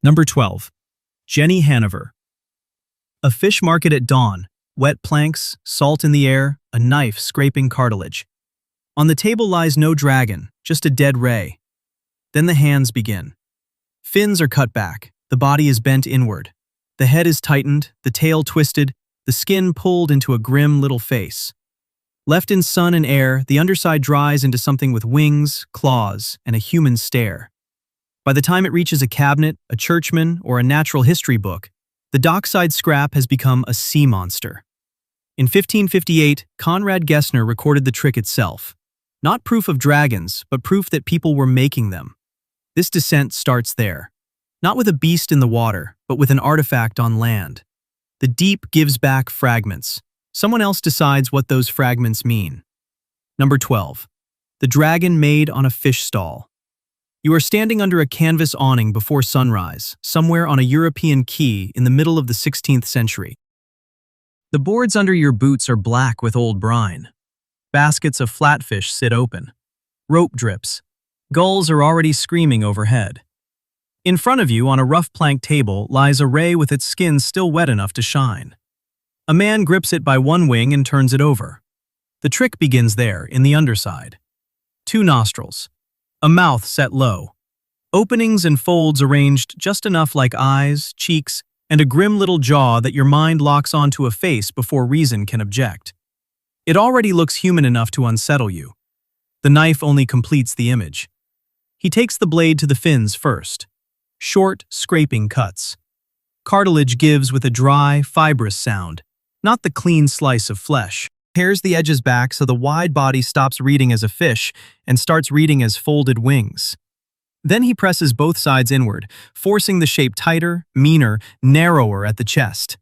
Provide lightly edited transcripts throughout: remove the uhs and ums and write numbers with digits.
Number 12. Jenny Haniver. A fish market at dawn, wet planks, salt in the air, a knife scraping cartilage. On the table lies no dragon, just a dead ray. Then the hands begin. Fins are cut back, the body is bent inward. The head is tightened, the tail twisted, the skin pulled into a grim little face. Left in sun and air, the underside dries into something with wings, claws, and a human stare. By the time it reaches a cabinet, a churchman, or a natural history book, the dockside scrap has become a sea monster. In 1558, Conrad Gessner recorded the trick itself. Not proof of dragons, but proof that people were making them. This descent starts there. Not with a beast in the water, but with an artifact on land. The deep gives back fragments. Someone else decides what those fragments mean. Number 12. The dragon made on a fish stall. You are standing under a canvas awning before sunrise, somewhere on a European quay in the middle of the 16th century. The boards under your boots are black with old brine. Baskets of flatfish sit open. Rope drips. Gulls are already screaming overhead. In front of you on a rough plank table lies a ray with its skin still wet enough to shine. A man grips it by one wing and turns it over. The trick begins there, in the underside. 2 nostrils. A mouth set low. Openings and folds arranged just enough like eyes, cheeks, and a grim little jaw that your mind locks onto a face before reason can object. It already looks human enough to unsettle you. The knife only completes the image. He takes the blade to the fins first. Short, scraping cuts. Cartilage gives with a dry, fibrous sound, not the clean slice of flesh. Tears the edges back so the wide body stops reading as a fish and starts reading as folded wings. Then he presses both sides inward, forcing the shape tighter, meaner, narrower at the chest.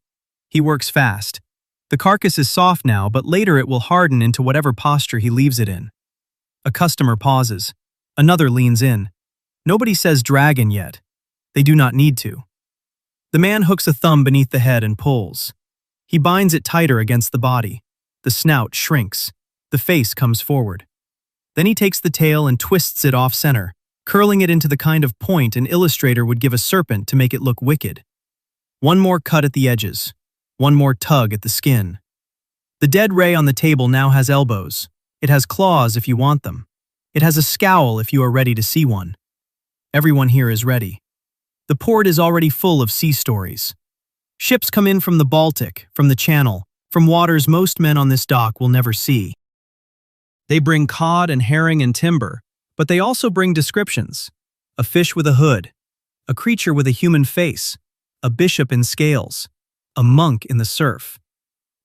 He works fast. The carcass is soft now, but later it will harden into whatever posture he leaves it in. A customer pauses. Another leans in. Nobody says dragon yet. They do not need to. The man hooks a thumb beneath the head and pulls. He binds it tighter against the body. The snout shrinks. The face comes forward. Then he takes the tail and twists it off-center, curling it into the kind of point an illustrator would give a serpent to make it look wicked. One more cut at the edges. One more tug at the skin. The dead ray on the table now has elbows. It has claws if you want them. It has a scowl if you are ready to see one. Everyone here is ready. The port is already full of sea stories. Ships come in from the Baltic, from the Channel, from waters most men on this dock will never see. They bring cod and herring and timber, but they also bring descriptions. A fish with a hood, a creature with a human face, a bishop in scales, a monk in the surf.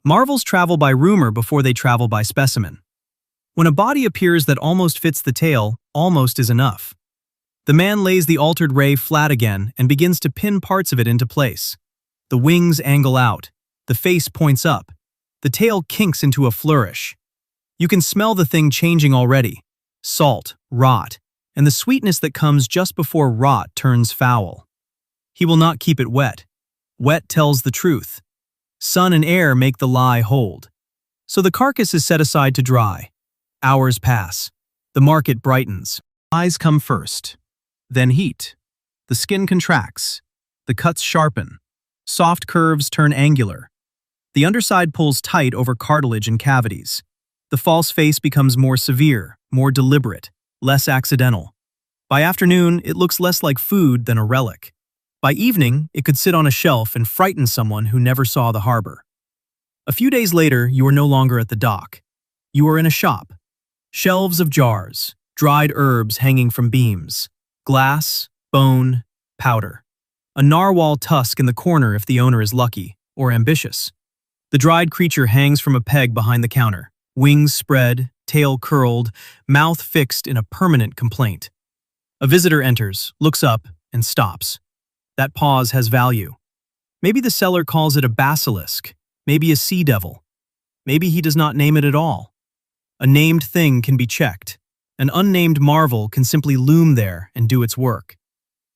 Marvels travel by rumor before they travel by specimen. When a body appears that almost fits the tale, almost is enough. The man lays the altered ray flat again and begins to pin parts of it into place. The wings angle out. The face points up. The tail kinks into a flourish. You can smell the thing changing already. Salt, rot, and the sweetness that comes just before rot turns foul. He will not keep it wet. Wet tells the truth. Sun and air make the lie hold. So the carcass is set aside to dry. Hours pass. The market brightens. Eyes come first. Then heat. The skin contracts. The cuts sharpen. Soft curves turn angular. The underside pulls tight over cartilage and cavities. The false face becomes more severe, more deliberate, less accidental. By afternoon, it looks less like food than a relic. By evening, it could sit on a shelf and frighten someone who never saw the harbor. A few days later, you are no longer at the dock. You are in a shop. Shelves of jars, dried herbs hanging from beams, glass, bone, powder. A narwhal tusk in the corner if the owner is lucky or ambitious. The dried creature hangs from a peg behind the counter, wings spread, tail curled, mouth fixed in a permanent complaint. A visitor enters, looks up, and stops. That pause has value. Maybe the seller calls it a basilisk, maybe a sea devil. Maybe he does not name it at all. A named thing can be checked. An unnamed marvel can simply loom there and do its work.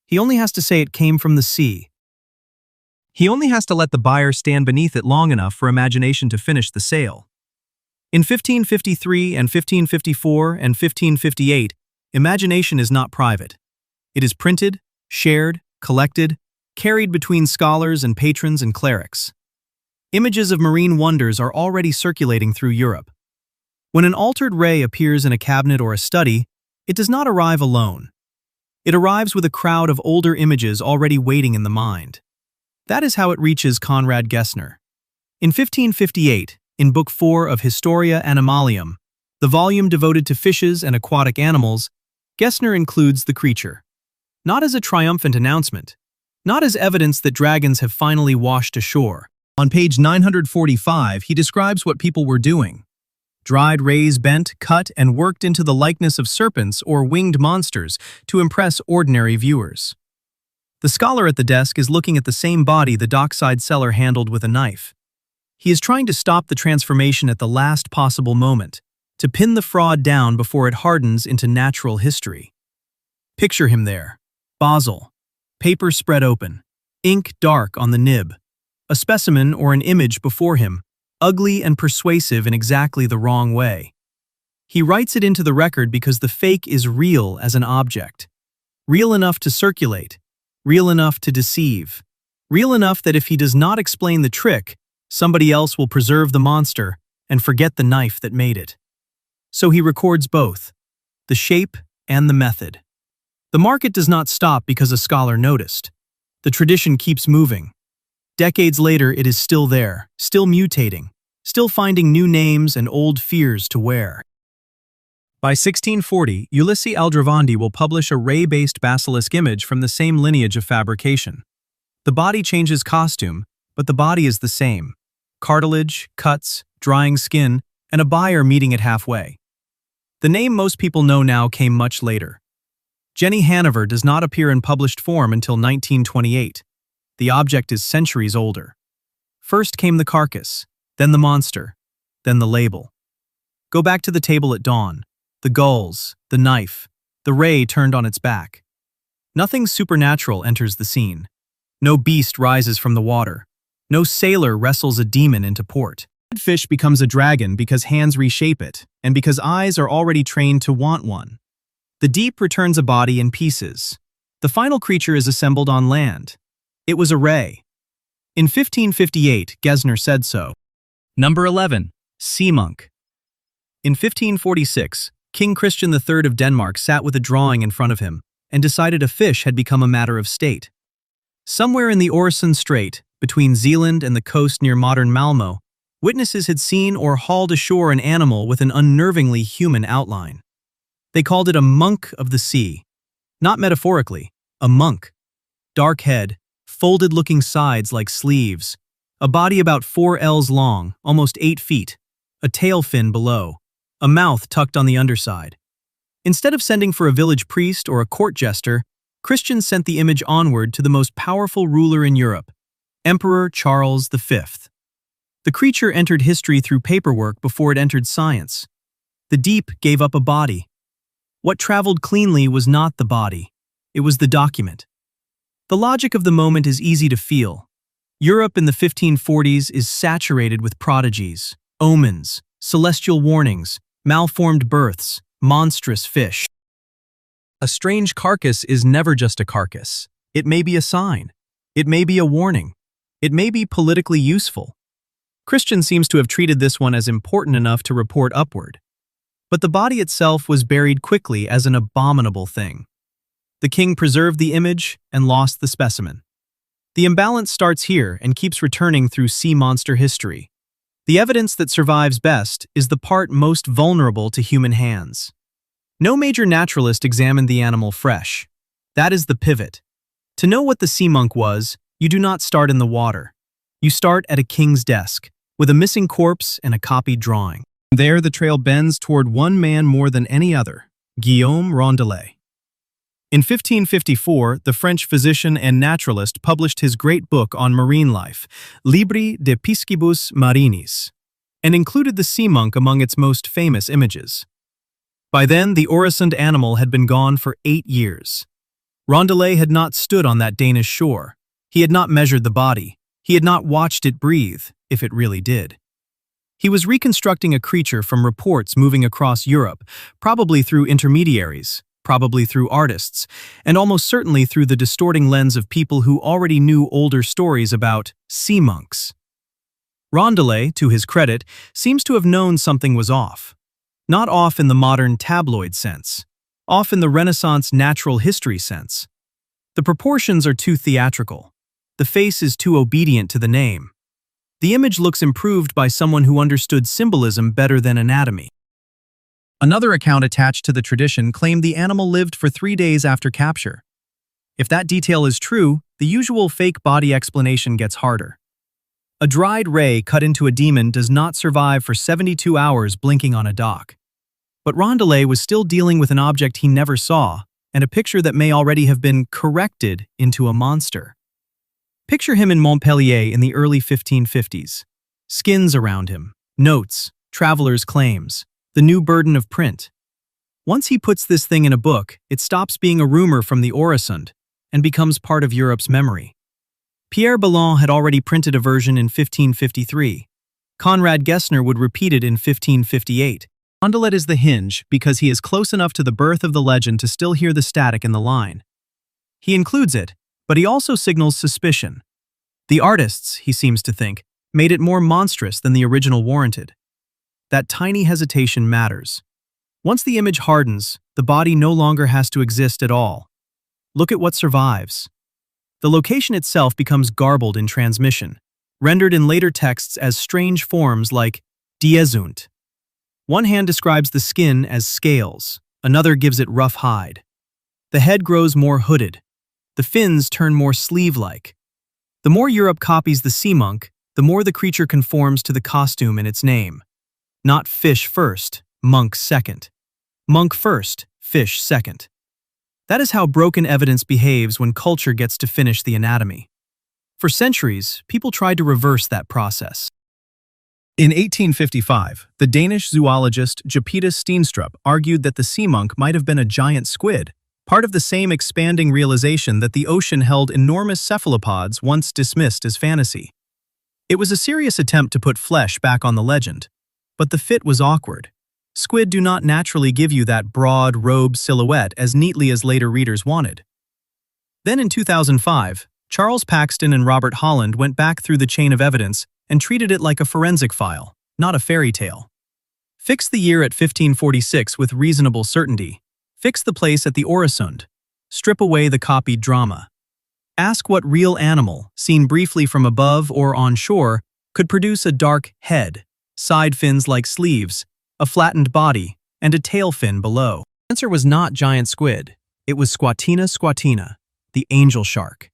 He only has to say it came from the sea. He only has to let the buyer stand beneath it long enough for imagination to finish the sale. In 1553 and 1554 and 1558, imagination is not private. It is printed, shared, collected, carried between scholars and patrons and clerics. Images of marine wonders are already circulating through Europe. When an altered ray appears in a cabinet or a study, it does not arrive alone. It arrives with a crowd of older images already waiting in the mind. That is how it reaches Conrad Gessner. In 1558, in Book 4 of Historia Animalium, the volume devoted to fishes and aquatic animals, Gessner includes the creature. Not as a triumphant announcement, not as evidence that dragons have finally washed ashore. On page 945, he describes what people were doing. Dried rays bent, cut, and worked into the likeness of serpents or winged monsters to impress ordinary viewers. The scholar at the desk is looking at the same body the dockside seller handled with a knife. He is trying to stop the transformation at the last possible moment, to pin the fraud down before it hardens into natural history. Picture him there. Basel. Paper spread open. Ink dark on the nib. A specimen or an image before him, ugly and persuasive in exactly the wrong way. He writes it into the record because the fake is real as an object. Real enough to circulate. Real enough to deceive. Real enough that if he does not explain the trick, somebody else will preserve the monster and forget the knife that made it. So he records both, the shape and the method. The market does not stop because a scholar noticed. The tradition keeps moving. Decades later, it is still there, still mutating, still finding new names and old fears to wear. By 1640, Ulysses Aldrovandi will publish a ray-based basilisk image from the same lineage of fabrication. The body changes costume, but the body is the same. Cartilage, cuts, drying skin, and a buyer meeting it halfway. The name most people know now came much later. Jenny Haniver does not appear in published form until 1928. The object is centuries older. First came the carcass, then the monster, then the label. Go back to the table at dawn. The gulls, the knife, the ray turned on its back. Nothing supernatural enters the scene. No beast rises from the water. No sailor wrestles a demon into port. A fish becomes a dragon because hands reshape it, and because eyes are already trained to want one. The deep returns a body in pieces. The final creature is assembled on land. It was a ray. In 1558, Gessner said so. Number 11. Sea monk. In 1546, King Christian III of Denmark sat with a drawing in front of him and decided a fish had become a matter of state. Somewhere in the Øresund Strait, between Zealand and the coast near modern Malmö, witnesses had seen or hauled ashore an animal with an unnervingly human outline. They called it a monk of the sea. Not metaphorically, a monk. Dark head, folded-looking sides like sleeves, a body about 4 ells long, almost 8 feet, a tail fin below, a mouth tucked on the underside. Instead of sending for a village priest or a court jester, Christians sent the image onward to the most powerful ruler in Europe, Emperor Charles V. The creature entered history through paperwork before it entered science. The deep gave up a body. What traveled cleanly was not the body, it was the document. The logic of the moment is easy to feel. Europe in the 1540s is saturated with prodigies, omens, celestial warnings, malformed births, monstrous fish. A strange carcass is never just a carcass. It may be a sign. It may be a warning. It may be politically useful. Christian seems to have treated this one as important enough to report upward. But the body itself was buried quickly as an abominable thing. The king preserved the image and lost the specimen. The imbalance starts here and keeps returning through sea monster history. The evidence that survives best is the part most vulnerable to human hands. No major naturalist examined the animal fresh. That is the pivot. To know what the sea monk was, you do not start in the water. You start at a king's desk, with a missing corpse and a copied drawing. There the trail bends toward one man more than any other, Guillaume Rondelet. In 1554, the French physician and naturalist published his great book on marine life, Libri de Piscibus Marinis, and included the sea monk among its most famous images. By then, the Øresund animal had been gone for 8 years. Rondelet had not stood on that Danish shore. He had not measured the body. He had not watched it breathe, if it really did. He was reconstructing a creature from reports moving across Europe, probably through intermediaries, probably through artists, and almost certainly through the distorting lens of people who already knew older stories about sea monks. Rondelet, to his credit, seems to have known something was off. Not off in the modern tabloid sense, off in the Renaissance natural history sense. The proportions are too theatrical. The face is too obedient to the name. The image looks improved by someone who understood symbolism better than anatomy. Another account attached to the tradition claimed the animal lived for 3 days after capture. If that detail is true, the usual fake body explanation gets harder. A dried ray cut into a demon does not survive for 72 hours blinking on a dock. But Rondelet was still dealing with an object he never saw, and a picture that may already have been corrected into a monster. Picture him in Montpellier in the early 1550s. Skins around him, notes, travelers' claims, the new burden of print. Once he puts this thing in a book, it stops being a rumor from the Oresund and becomes part of Europe's memory. Pierre Bellon had already printed a version in 1553. Conrad Gessner would repeat it in 1558. Rondelet is the hinge because he is close enough to the birth of the legend to still hear the static in the line. He includes it, but he also signals suspicion. The artists, he seems to think, made it more monstrous than the original warranted. That tiny hesitation matters. Once the image hardens, the body no longer has to exist at all. Look at what survives. The location itself becomes garbled in transmission, rendered in later texts as strange forms like Diesunt. One hand describes the skin as scales, another gives it rough hide. The head grows more hooded. The fins turn more sleeve-like. The more Europe copies the sea monk, the more the creature conforms to the costume in its name. Not fish first, monk second. Monk first, fish second. That is how broken evidence behaves when culture gets to finish the anatomy. For centuries, people tried to reverse that process. In 1855, the Danish zoologist Japetus Steenstrup argued that the sea monk might have been a giant squid, part of the same expanding realization that the ocean held enormous cephalopods once dismissed as fantasy. It was a serious attempt to put flesh back on the legend, but the fit was awkward. Squid do not naturally give you that broad, robed silhouette as neatly as later readers wanted. Then in 2005, Charles Paxton and Robert Holland went back through the chain of evidence and treated it like a forensic file, not a fairy tale. Fix the year at 1546 with reasonable certainty. Fix the place at the Oresund. Strip away the copied drama. Ask what real animal, seen briefly from above or on shore, could produce a dark head, side fins like sleeves, a flattened body, and a tail fin below. The answer was not giant squid. It was Squatina squatina, the angel shark.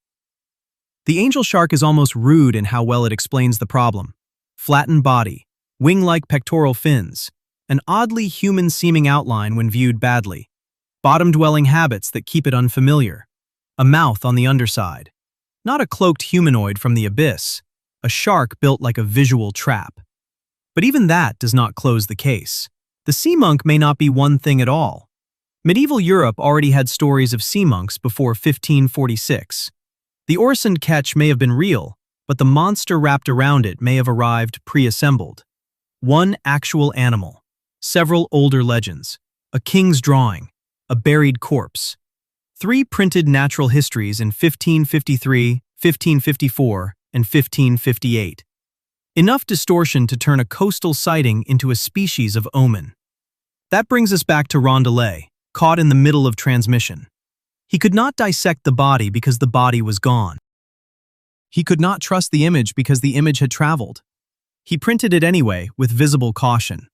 The angel shark is almost rude in how well it explains the problem. Flattened body, wing-like pectoral fins, an oddly human-seeming outline when viewed badly, bottom-dwelling habits that keep it unfamiliar, a mouth on the underside. Not a cloaked humanoid from the abyss, a shark built like a visual trap. But even that does not close the case. The sea monk may not be one thing at all. Medieval Europe already had stories of sea monks before 1546. The Oresund ketch may have been real, but the monster wrapped around it may have arrived pre-assembled. One actual animal, several older legends, a king's drawing, a buried corpse. 3 printed natural histories in 1553, 1554, and 1558. Enough distortion to turn a coastal sighting into a species of omen. That brings us back to Rondelet, caught in the middle of transmission. He could not dissect the body because the body was gone. He could not trust the image because the image had traveled. He printed it anyway, with visible caution.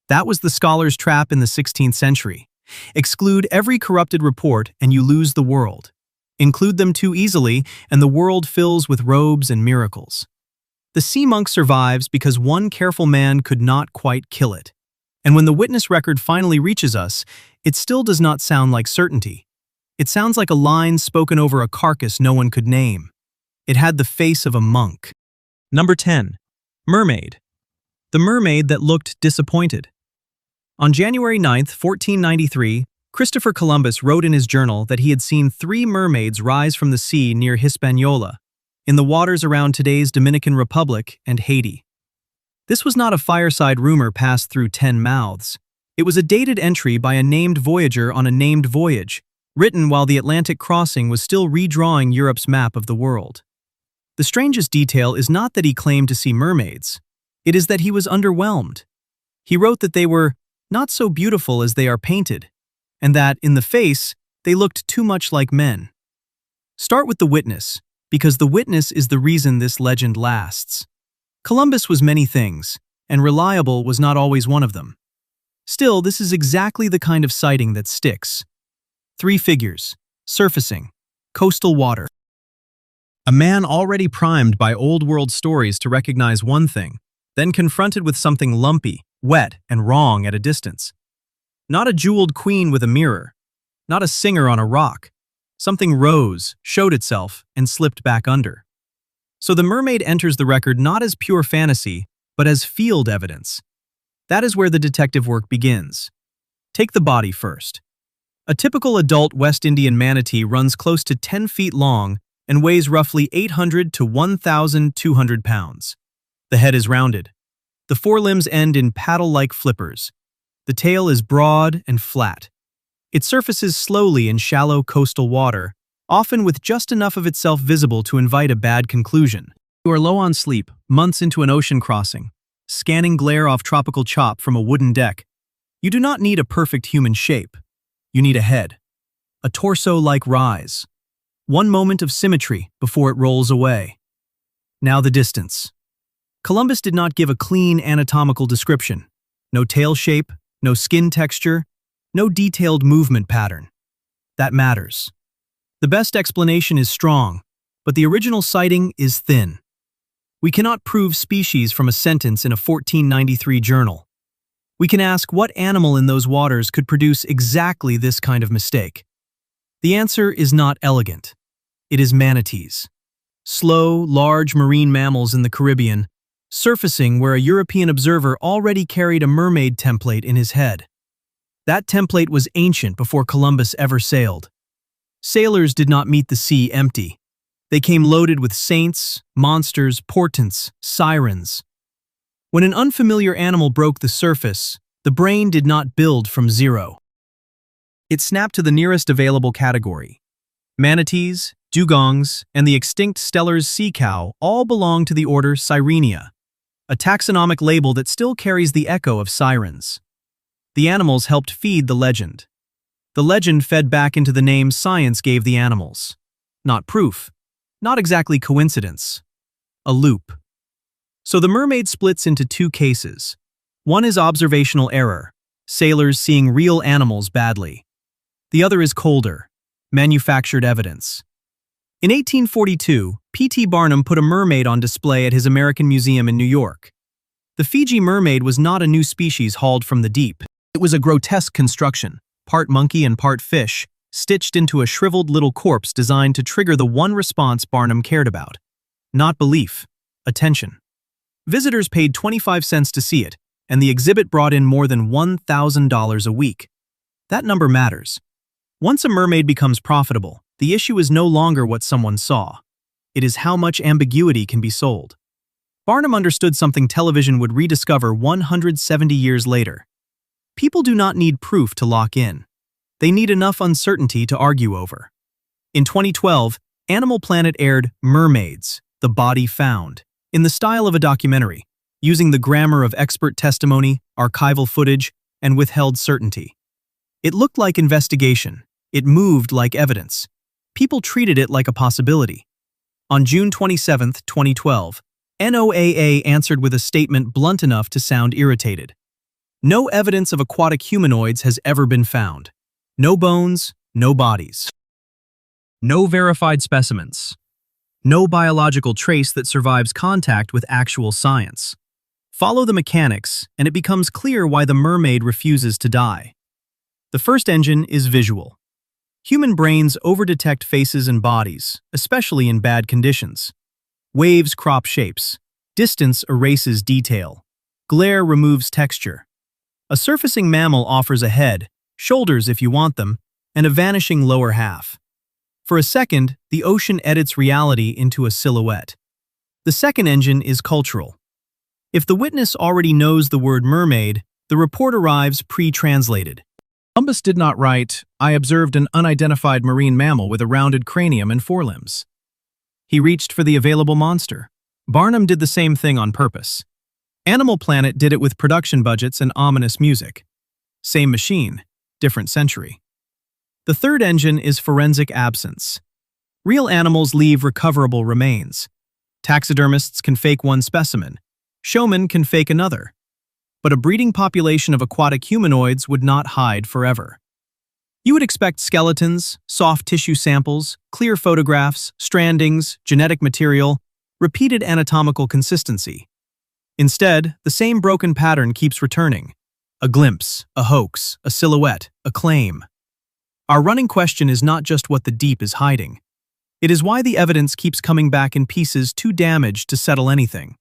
That was the scholar's trap in the 16th century. Exclude every corrupted report and you lose the world. Include them too easily and the world fills with robes and miracles. The sea monk survives because one careful man could not quite kill it. And when the witness record finally reaches us, it still does not sound like certainty. It sounds like a line spoken over a carcass no one could name. It had the face of a monk. Number 10. Mermaid. The mermaid that looked disappointed. On January 9, 1493, Christopher Columbus wrote in his journal that he had seen 3 mermaids rise from the sea near Hispaniola, in the waters around today's Dominican Republic and Haiti. This was not a fireside rumor passed through 10 mouths. It was a dated entry by a named voyager on a named voyage, written while the Atlantic crossing was still redrawing Europe's map of the world. The strangest detail is not that he claimed to see mermaids. It is that he was underwhelmed. He wrote that they were not so beautiful as they are painted, and that, in the face, they looked too much like men. Start with the witness, because the witness is the reason this legend lasts. Columbus was many things, and reliable was not always one of them. Still, this is exactly the kind of sighting that sticks. 3 figures, surfacing, coastal water. A man already primed by old-world stories to recognize one thing, then confronted with something lumpy, wet, and wrong at a distance. Not a jeweled queen with a mirror, not a singer on a rock. Something rose, showed itself, and slipped back under. So the mermaid enters the record not as pure fantasy, but as field evidence. That is where the detective work begins. Take the body first. A typical adult West Indian manatee runs close to 10 feet long and weighs roughly 800 to 1,200 pounds. The head is rounded. The forelimbs end in paddle-like flippers. The tail is broad and flat. It surfaces slowly in shallow coastal water, often with just enough of itself visible to invite a bad conclusion. You are low on sleep, months into an ocean crossing, scanning glare off tropical chop from a wooden deck. You do not need a perfect human shape. You need a head. A torso-like rise. One moment of symmetry before it rolls away. Now the distance. Columbus did not give a clean anatomical description. No tail shape, no skin texture, no detailed movement pattern. That matters. The best explanation is strong, but the original sighting is thin. We cannot prove species from a sentence in a 1493 journal. We can ask what animal in those waters could produce exactly this kind of mistake. The answer is not elegant. It is manatees. Slow, large marine mammals in the Caribbean, surfacing where a European observer already carried a mermaid template in his head. That template was ancient before Columbus ever sailed. Sailors did not meet the sea empty. They came loaded with saints, monsters, portents, sirens. When an unfamiliar animal broke the surface, the brain did not build from zero. It snapped to the nearest available category. Manatees, dugongs, and the extinct Steller's sea cow all belong to the order Sirenia, a taxonomic label that still carries the echo of sirens. The animals helped feed the legend. The legend fed back into the name science gave the animals. Not proof. Not exactly coincidence. A loop. So the mermaid splits into 2 cases. One is observational error, sailors seeing real animals badly. The other is colder, manufactured evidence. In 1842, P.T. Barnum put a mermaid on display at his American Museum in New York. The Fiji mermaid was not a new species hauled from the deep. It was a grotesque construction, part monkey and part fish, stitched into a shriveled little corpse designed to trigger the one response Barnum cared about. Not belief, attention. Visitors paid 25 cents to see it, and the exhibit brought in more than $1,000 a week. That number matters. Once a mermaid becomes profitable, the issue is no longer what someone saw. It is how much ambiguity can be sold. Barnum understood something television would rediscover 170 years later. People do not need proof to lock in. They need enough uncertainty to argue over. In 2012, Animal Planet aired Mermaids, The Body Found, in the style of a documentary, using the grammar of expert testimony, archival footage, and withheld certainty. It looked like investigation. It moved like evidence. People treated it like a possibility. On June 27, 2012, NOAA answered with a statement blunt enough to sound irritated. No evidence of aquatic humanoids has ever been found. No bones, no bodies. No verified specimens. No biological trace that survives contact with actual science. Follow the mechanics, and it becomes clear why the mermaid refuses to die. The first engine is visual. Human brains overdetect faces and bodies, especially in bad conditions. Waves crop shapes. Distance erases detail. Glare removes texture. A surfacing mammal offers a head, shoulders if you want them, and a vanishing lower half. For a second, the ocean edits reality into a silhouette. The second engine is cultural. If the witness already knows the word mermaid, The report arrives pre-translated. Columbus did not write, "I observed an unidentified marine mammal with a rounded cranium and forelimbs." He reached for the available monster. Barnum did the same thing on purpose. Animal Planet did it with production budgets and ominous music. Same machine, different century. The third engine is forensic absence. Real animals leave recoverable remains. Taxidermists can fake one specimen. Showmen can fake another. But a breeding population of aquatic humanoids would not hide forever. You would expect skeletons, soft tissue samples, clear photographs, strandings, genetic material, repeated anatomical consistency. Instead, the same broken pattern keeps returning. A glimpse, a hoax, a silhouette, a claim. Our running question is not just what the deep is hiding. It is why the evidence keeps coming back in pieces too damaged to settle anything.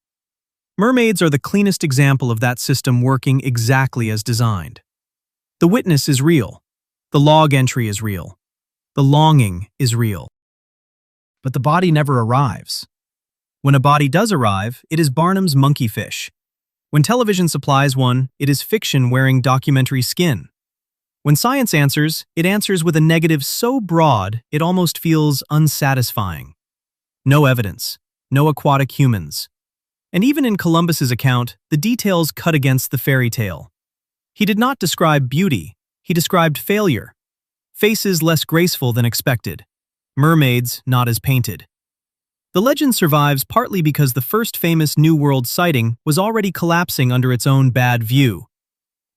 Mermaids are the cleanest example of that system working exactly as designed. The witness is real. The log entry is real. The longing is real. But the body never arrives. When a body does arrive, it is Barnum's monkeyfish. When television supplies one, it is fiction wearing documentary skin. When science answers, it answers with a negative so broad it almost feels unsatisfying. No evidence, no aquatic humans. And even in Columbus's account, the details cut against the fairy tale. He did not describe beauty, he described failure. Faces less graceful than expected. Mermaids not as painted. The legend survives partly because the first famous New World sighting was already collapsing under its own bad view.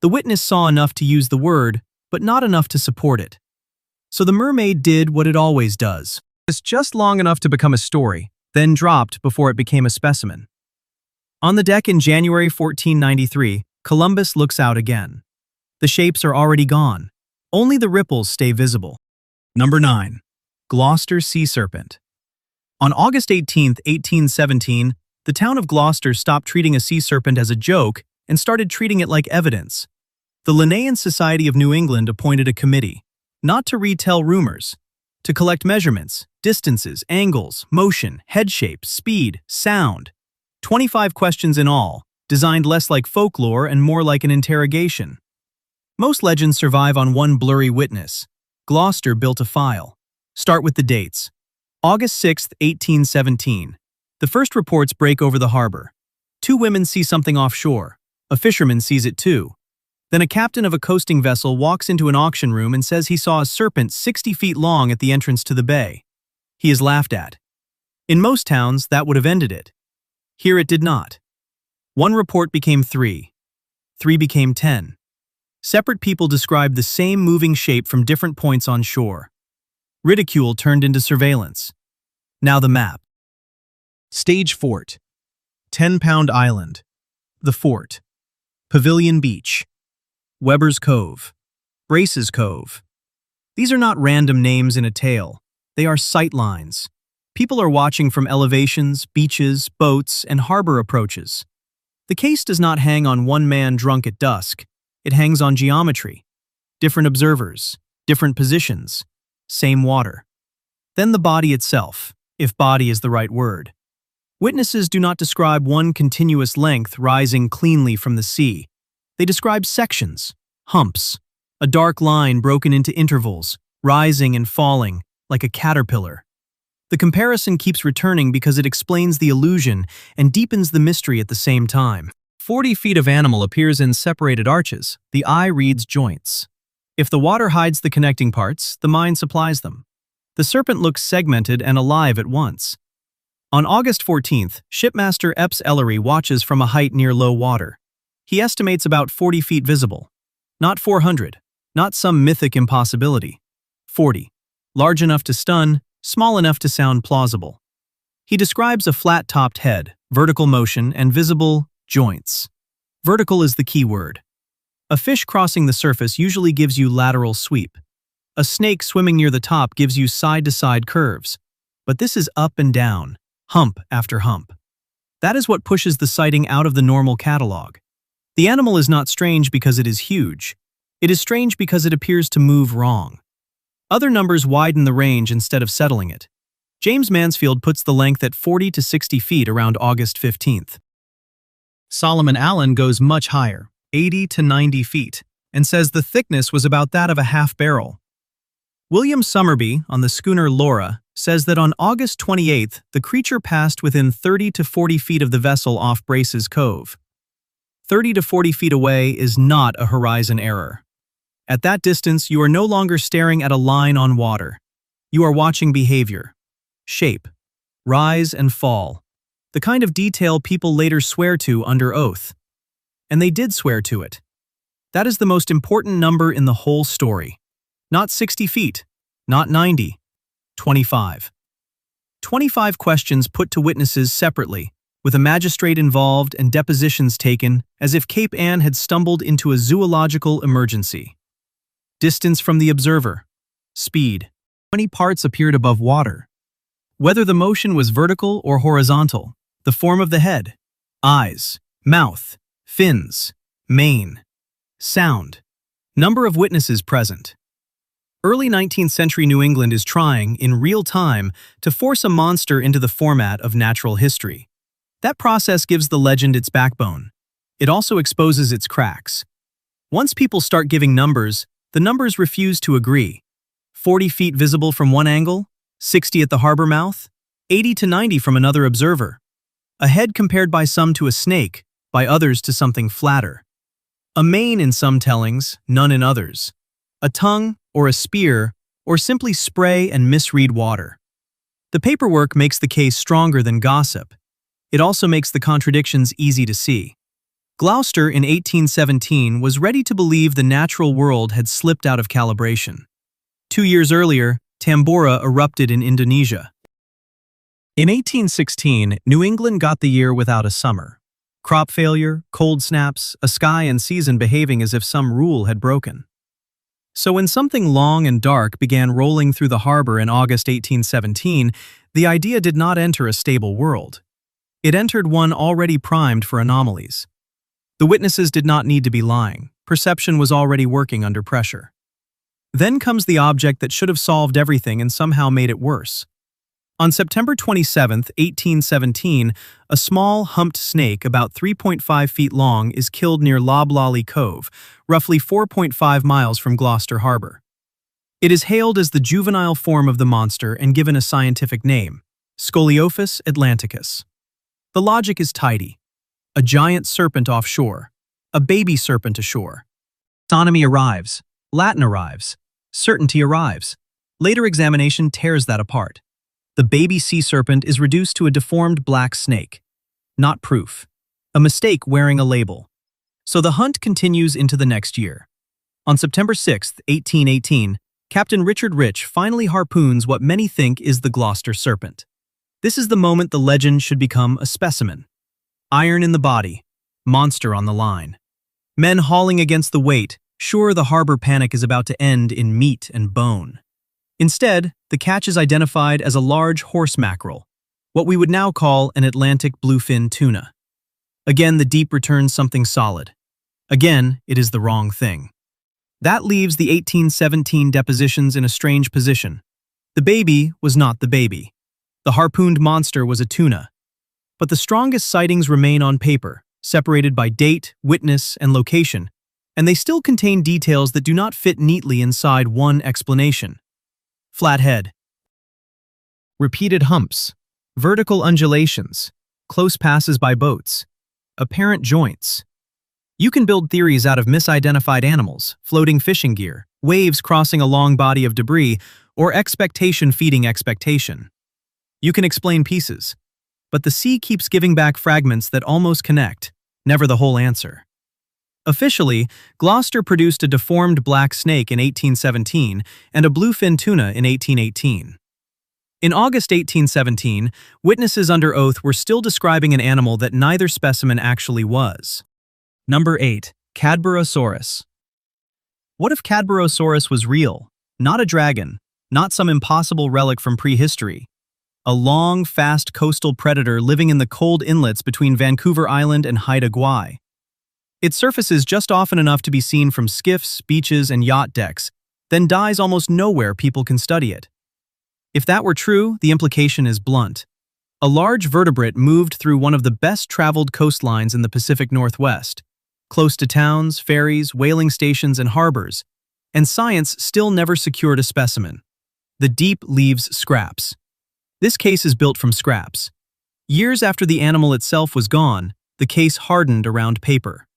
The witness saw enough to use the word, but not enough to support it. So the mermaid did what it always does. It's just long enough to become a story, then dropped before it became a specimen. On the deck in January 1493, Columbus looks out again. The shapes are already gone. Only the ripples stay visible. Number 9. Gloucester Sea Serpent. On August 18, 1817, the town of Gloucester stopped treating a sea serpent as a joke and started treating it like evidence. The Linnaean Society of New England appointed a committee, not to retell rumors, to collect measurements, distances, angles, motion, head shape, speed, sound. 25 questions in all, designed less like folklore and more like an interrogation. Most legends survive on one blurry witness. Gloucester built a file. Start with the dates. August 6, 1817. The first reports break over the harbor. 2 women see something offshore. A fisherman sees it too. Then a captain of a coasting vessel walks into an auction room and says he saw a serpent 60 feet long at the entrance to the bay. He is laughed at. In most towns, that would have ended it. Here it did not. 1 report became 3. 3 became 10. Separate people described the same moving shape from different points on shore. Ridicule turned into surveillance. Now the map. Stage Fort. 10-Pound Island. The Fort. Pavilion Beach. Weber's Cove. Brace's Cove. These are not random names in a tale. They are sight lines. People are watching from elevations, beaches, boats, and harbor approaches. The case does not hang on one man drunk at dusk. It hangs on geometry. Different observers, different positions, same water. Then the body itself, if body is the right word. Witnesses do not describe one continuous length rising cleanly from the sea. They describe sections, humps, a dark line broken into intervals, rising and falling, like a caterpillar. The comparison keeps returning because it explains the illusion and deepens the mystery at the same time. 40 feet of animal appears in separated arches. The eye reads joints. If the water hides the connecting parts, the mind supplies them. The serpent looks segmented and alive at once. On August 14th, shipmaster Epps Ellery watches from a height near low water. He estimates about 40 feet visible. Not 400, not some mythic impossibility. 40. Large enough to stun, small enough to sound plausible. He describes a flat-topped head, vertical motion, and visible joints. Vertical is the key word. A fish crossing the surface usually gives you lateral sweep. A snake swimming near the top gives you side-to-side curves. But this is up and down, hump after hump. That is what pushes the sighting out of the normal catalog. The animal is not strange because it is huge. It is strange because it appears to move wrong. Other numbers widen the range instead of settling it. James Mansfield puts the length at 40 to 60 feet around August 15th. Solomon Allen goes much higher. 80 to 90 feet, and says the thickness was about that of a half-barrel. William Somerby, on the schooner Laura, says that on August 28th, the creature passed within 30 to 40 feet of the vessel off Brace's Cove. 30 to 40 feet away is not a horizon error. At that distance, you are no longer staring at a line on water. You are watching behavior, shape, rise and fall, the kind of detail people later swear to under oath. And they did swear to it. That is the most important number in the whole story. Not 60 feet, not 90, 25. 25 questions put to witnesses separately, with a magistrate involved and depositions taken as if Cape Ann had stumbled into a zoological emergency. Distance from the observer. Speed. How many parts appeared above water? Whether the motion was vertical or horizontal. The form of the head. Eyes. Mouth. Fins. Mane. Sound. Number of witnesses present. Early 19th century New England is trying, in real time, to force a monster into the format of natural history. That process gives the legend its backbone. It also exposes its cracks. Once people start giving numbers, the numbers refuse to agree. 40 feet visible from one angle, 60 at the harbor mouth, 80 to 90 from another observer. A head compared by some to a snake, by others to something flatter. A mane in some tellings, none in others. A tongue, or a spear, or simply spray and misread water. The paperwork makes the case stronger than gossip. It also makes the contradictions easy to see. Gloucester in 1817 was ready to believe the natural world had slipped out of calibration. 2 years earlier, Tambora erupted in Indonesia. In 1816, New England got the year without a summer. Crop failure, cold snaps, a sky and season behaving as if some rule had broken. So when something long and dark began rolling through the harbor in August 1817, the idea did not enter a stable world. It entered one already primed for anomalies. The witnesses did not need to be lying. Perception was already working under pressure. Then comes the object that should have solved everything and somehow made it worse. On September 27, 1817, a small, humped snake about 3.5 feet long is killed near Loblolly Cove, roughly 4.5 miles from Gloucester Harbor. It is hailed as the juvenile form of the monster and given a scientific name, Scoliophus atlanticus. The logic is tidy. A giant serpent offshore, a baby serpent ashore. Taxonomy arrives, Latin arrives, certainty arrives. Later examination tears that apart. The baby sea serpent is reduced to a deformed black snake. Not proof. A mistake wearing a label. So the hunt continues into the next year. On September 6, 1818, Captain Richard Rich finally harpoons what many think is the Gloucester serpent. This is the moment the legend should become a specimen. Iron in the body, monster on the line. Men hauling against the weight, sure the harbor panic is about to end in meat and bone. Instead, the catch is identified as a large horse mackerel, what we would now call an Atlantic bluefin tuna. Again, the deep returns something solid. Again, it is the wrong thing. That leaves the 1817 depositions in a strange position. The baby was not the baby. The harpooned monster was a tuna. But the strongest sightings remain on paper, separated by date, witness, and location, and they still contain details that do not fit neatly inside one explanation. Flat head. Repeated humps. Vertical undulations. Close passes by boats. Apparent joints. You can build theories out of misidentified animals, floating fishing gear, waves crossing a long body of debris, or expectation feeding expectation. You can explain pieces, but the sea keeps giving back fragments that almost connect, never the whole answer. Officially, Gloucester produced a deformed black snake in 1817 and a bluefin tuna in 1818. In August 1817, witnesses under oath were still describing an animal that neither specimen actually was. Number 8. Cadborosaurus. What if Cadborosaurus was real? Not a dragon, not some impossible relic from prehistory. A long, fast coastal predator living in the cold inlets between Vancouver Island and Haida Gwaii. It surfaces just often enough to be seen from skiffs, beaches, and yacht decks, then dies almost nowhere people can study it. If that were true, the implication is blunt. A large vertebrate moved through one of the best-traveled coastlines in the Pacific Northwest. close to towns, ferries, whaling stations, and harbors, and science still never secured a specimen. The deep leaves scraps. This case is built from scraps. Years after the animal itself was gone, the case hardened around paper.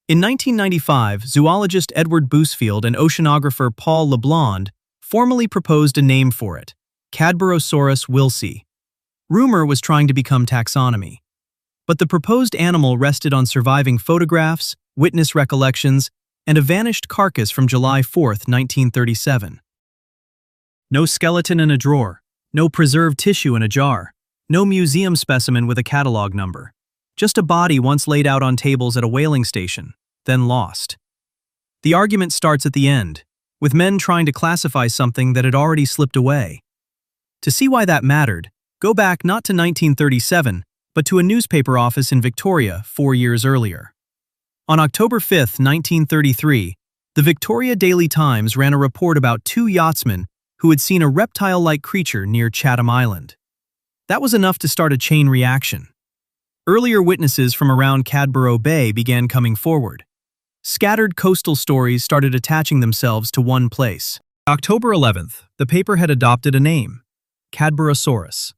In 1995, zoologist Edward Bousfield and oceanographer Paul LeBlanc formally proposed a name for it, Cadborosaurus wilsey. Rumor was trying to become taxonomy. But the proposed animal rested on surviving photographs, witness recollections, and a vanished carcass from July 4, 1937. No skeleton in a drawer, no preserved tissue in a jar, no museum specimen with a catalog number. Just a body once laid out on tables at a whaling station, then lost. The argument starts at the end, with men trying to classify something that had already slipped away. To see why that mattered, go back not to 1937, but to a newspaper office in Victoria 4 years earlier. On October 5, 1933, the Victoria Daily Times ran a report about 2 yachtsmen who had seen a reptile-like creature near Chatham Island. That was enough to start a chain reaction. Earlier witnesses from around Cadborough Bay began coming forward. Scattered coastal stories started attaching themselves to one place. October 11th, the paper had adopted a name, Cadborosaurus.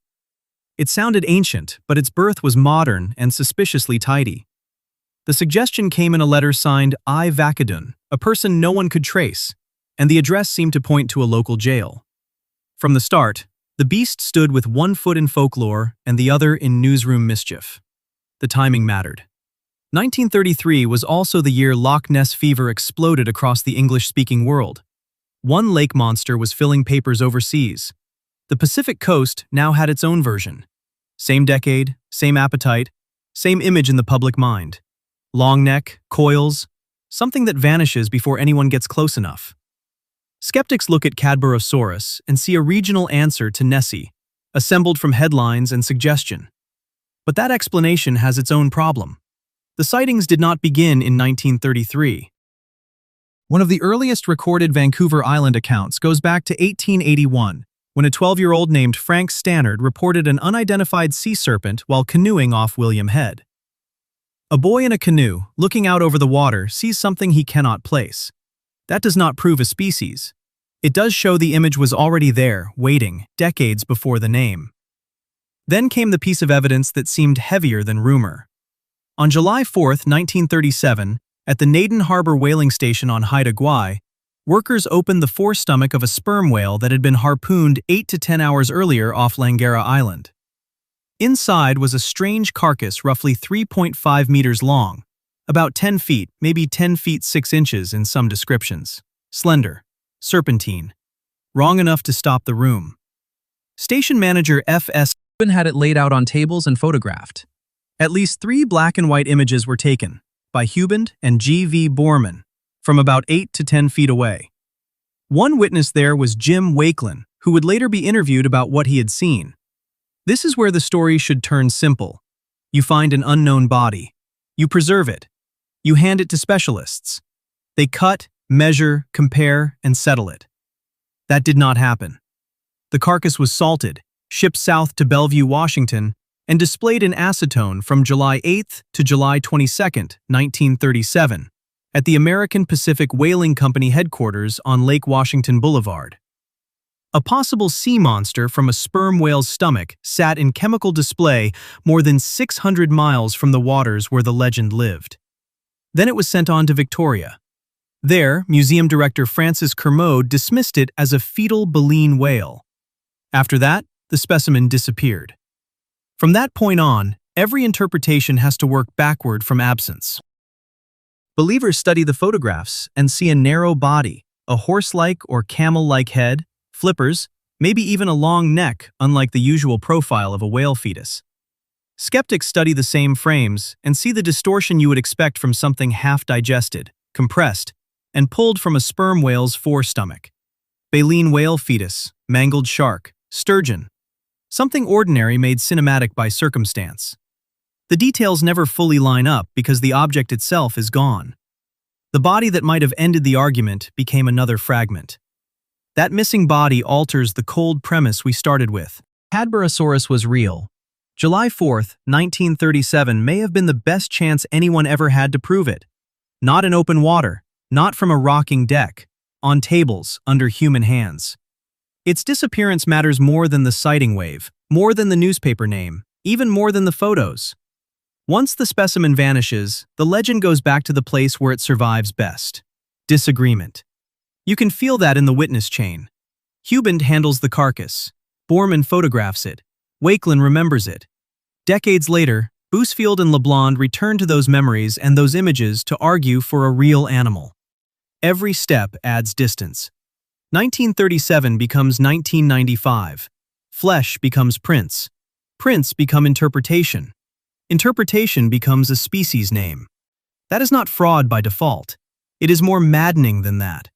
It sounded ancient, but its birth was modern and suspiciously tidy. The suggestion came in a letter signed I. Vakadun, a person no one could trace, and the address seemed to point to a local jail. From the start, the beast stood with one foot in folklore and the other in newsroom mischief. The timing mattered. 1933 was also the year Loch Ness fever exploded across the English-speaking world. One lake monster was filling papers overseas. The Pacific coast now had its own version. Same decade, same appetite, same image in the public mind. Long neck, coils, something that vanishes before anyone gets close enough. Skeptics look at Cadborosaurus and see a regional answer to Nessie, assembled from headlines and suggestion. But that explanation has its own problem. The sightings did not begin in 1933. One of the earliest recorded Vancouver Island accounts goes back to 1881, when a 12-year-old named Frank Stannard reported an unidentified sea serpent while canoeing off William Head. A boy in a canoe, looking out over the water, sees something he cannot place. That does not prove a species. It does show the image was already there, waiting, decades before the name. Then came the piece of evidence that seemed heavier than rumor. On July 4, 1937, at the Naden Harbor whaling station on Haida Gwaii, workers opened the forestomach of a sperm whale that had been harpooned 8 to 10 hours earlier off Langara Island. Inside was a strange carcass roughly 3.5 meters long, about 10 feet, maybe 10 feet 6 inches in some descriptions. Slender, serpentine, wrong enough to stop the room. Station manager F.S. had it laid out on tables and photographed. At least 3 black and white images were taken, by Huband and G.V. Borman, from about 8 to 10 feet away. One witness there was Jim Wakelin, who would later be interviewed about what he had seen. This is where the story should turn simple. You find an unknown body. You preserve it. You hand it to specialists. They cut, measure, compare, and settle it. That did not happen. The carcass was salted, shipped south to Bellevue, Washington, and displayed in acetone from July 8 to July 22, 1937, at the American Pacific Whaling Company headquarters on Lake Washington Boulevard. A possible sea monster from a sperm whale's stomach sat in chemical display more than 600 miles from the waters where the legend lived. Then it was sent on to Victoria. There, museum director Francis Kermode dismissed it as a fetal baleen whale. After that, the specimen disappeared. From that point on, every interpretation has to work backward from absence. Believers study the photographs and see a narrow body, a horse-like or camel-like head, flippers, maybe even a long neck, unlike the usual profile of a whale fetus. Skeptics study the same frames and see the distortion you would expect from something half-digested, compressed, and pulled from a sperm whale's forestomach. Baleen whale fetus, mangled shark, sturgeon. Something ordinary made cinematic by circumstance. The details never fully line up because the object itself is gone. The body that might have ended the argument became another fragment. That missing body alters the cold premise we started with. Cadborosaurus was real. July 4, 1937 may have been the best chance anyone ever had to prove it. Not in open water, not from a rocking deck, on tables, under human hands. Its disappearance matters more than the sighting wave, more than the newspaper name, even more than the photos. Once the specimen vanishes, the legend goes back to the place where it survives best. Disagreement. You can feel that in the witness chain. Huband handles the carcass. Borman photographs it. Wakelin remembers it. Decades later, Bousfield and LeBlanc return to those memories and those images to argue for a real animal. Every step adds distance. 1937 becomes 1995. Flesh becomes prints. Prints become interpretation. Interpretation becomes a species name. That is not fraud by default. It is more maddening than that.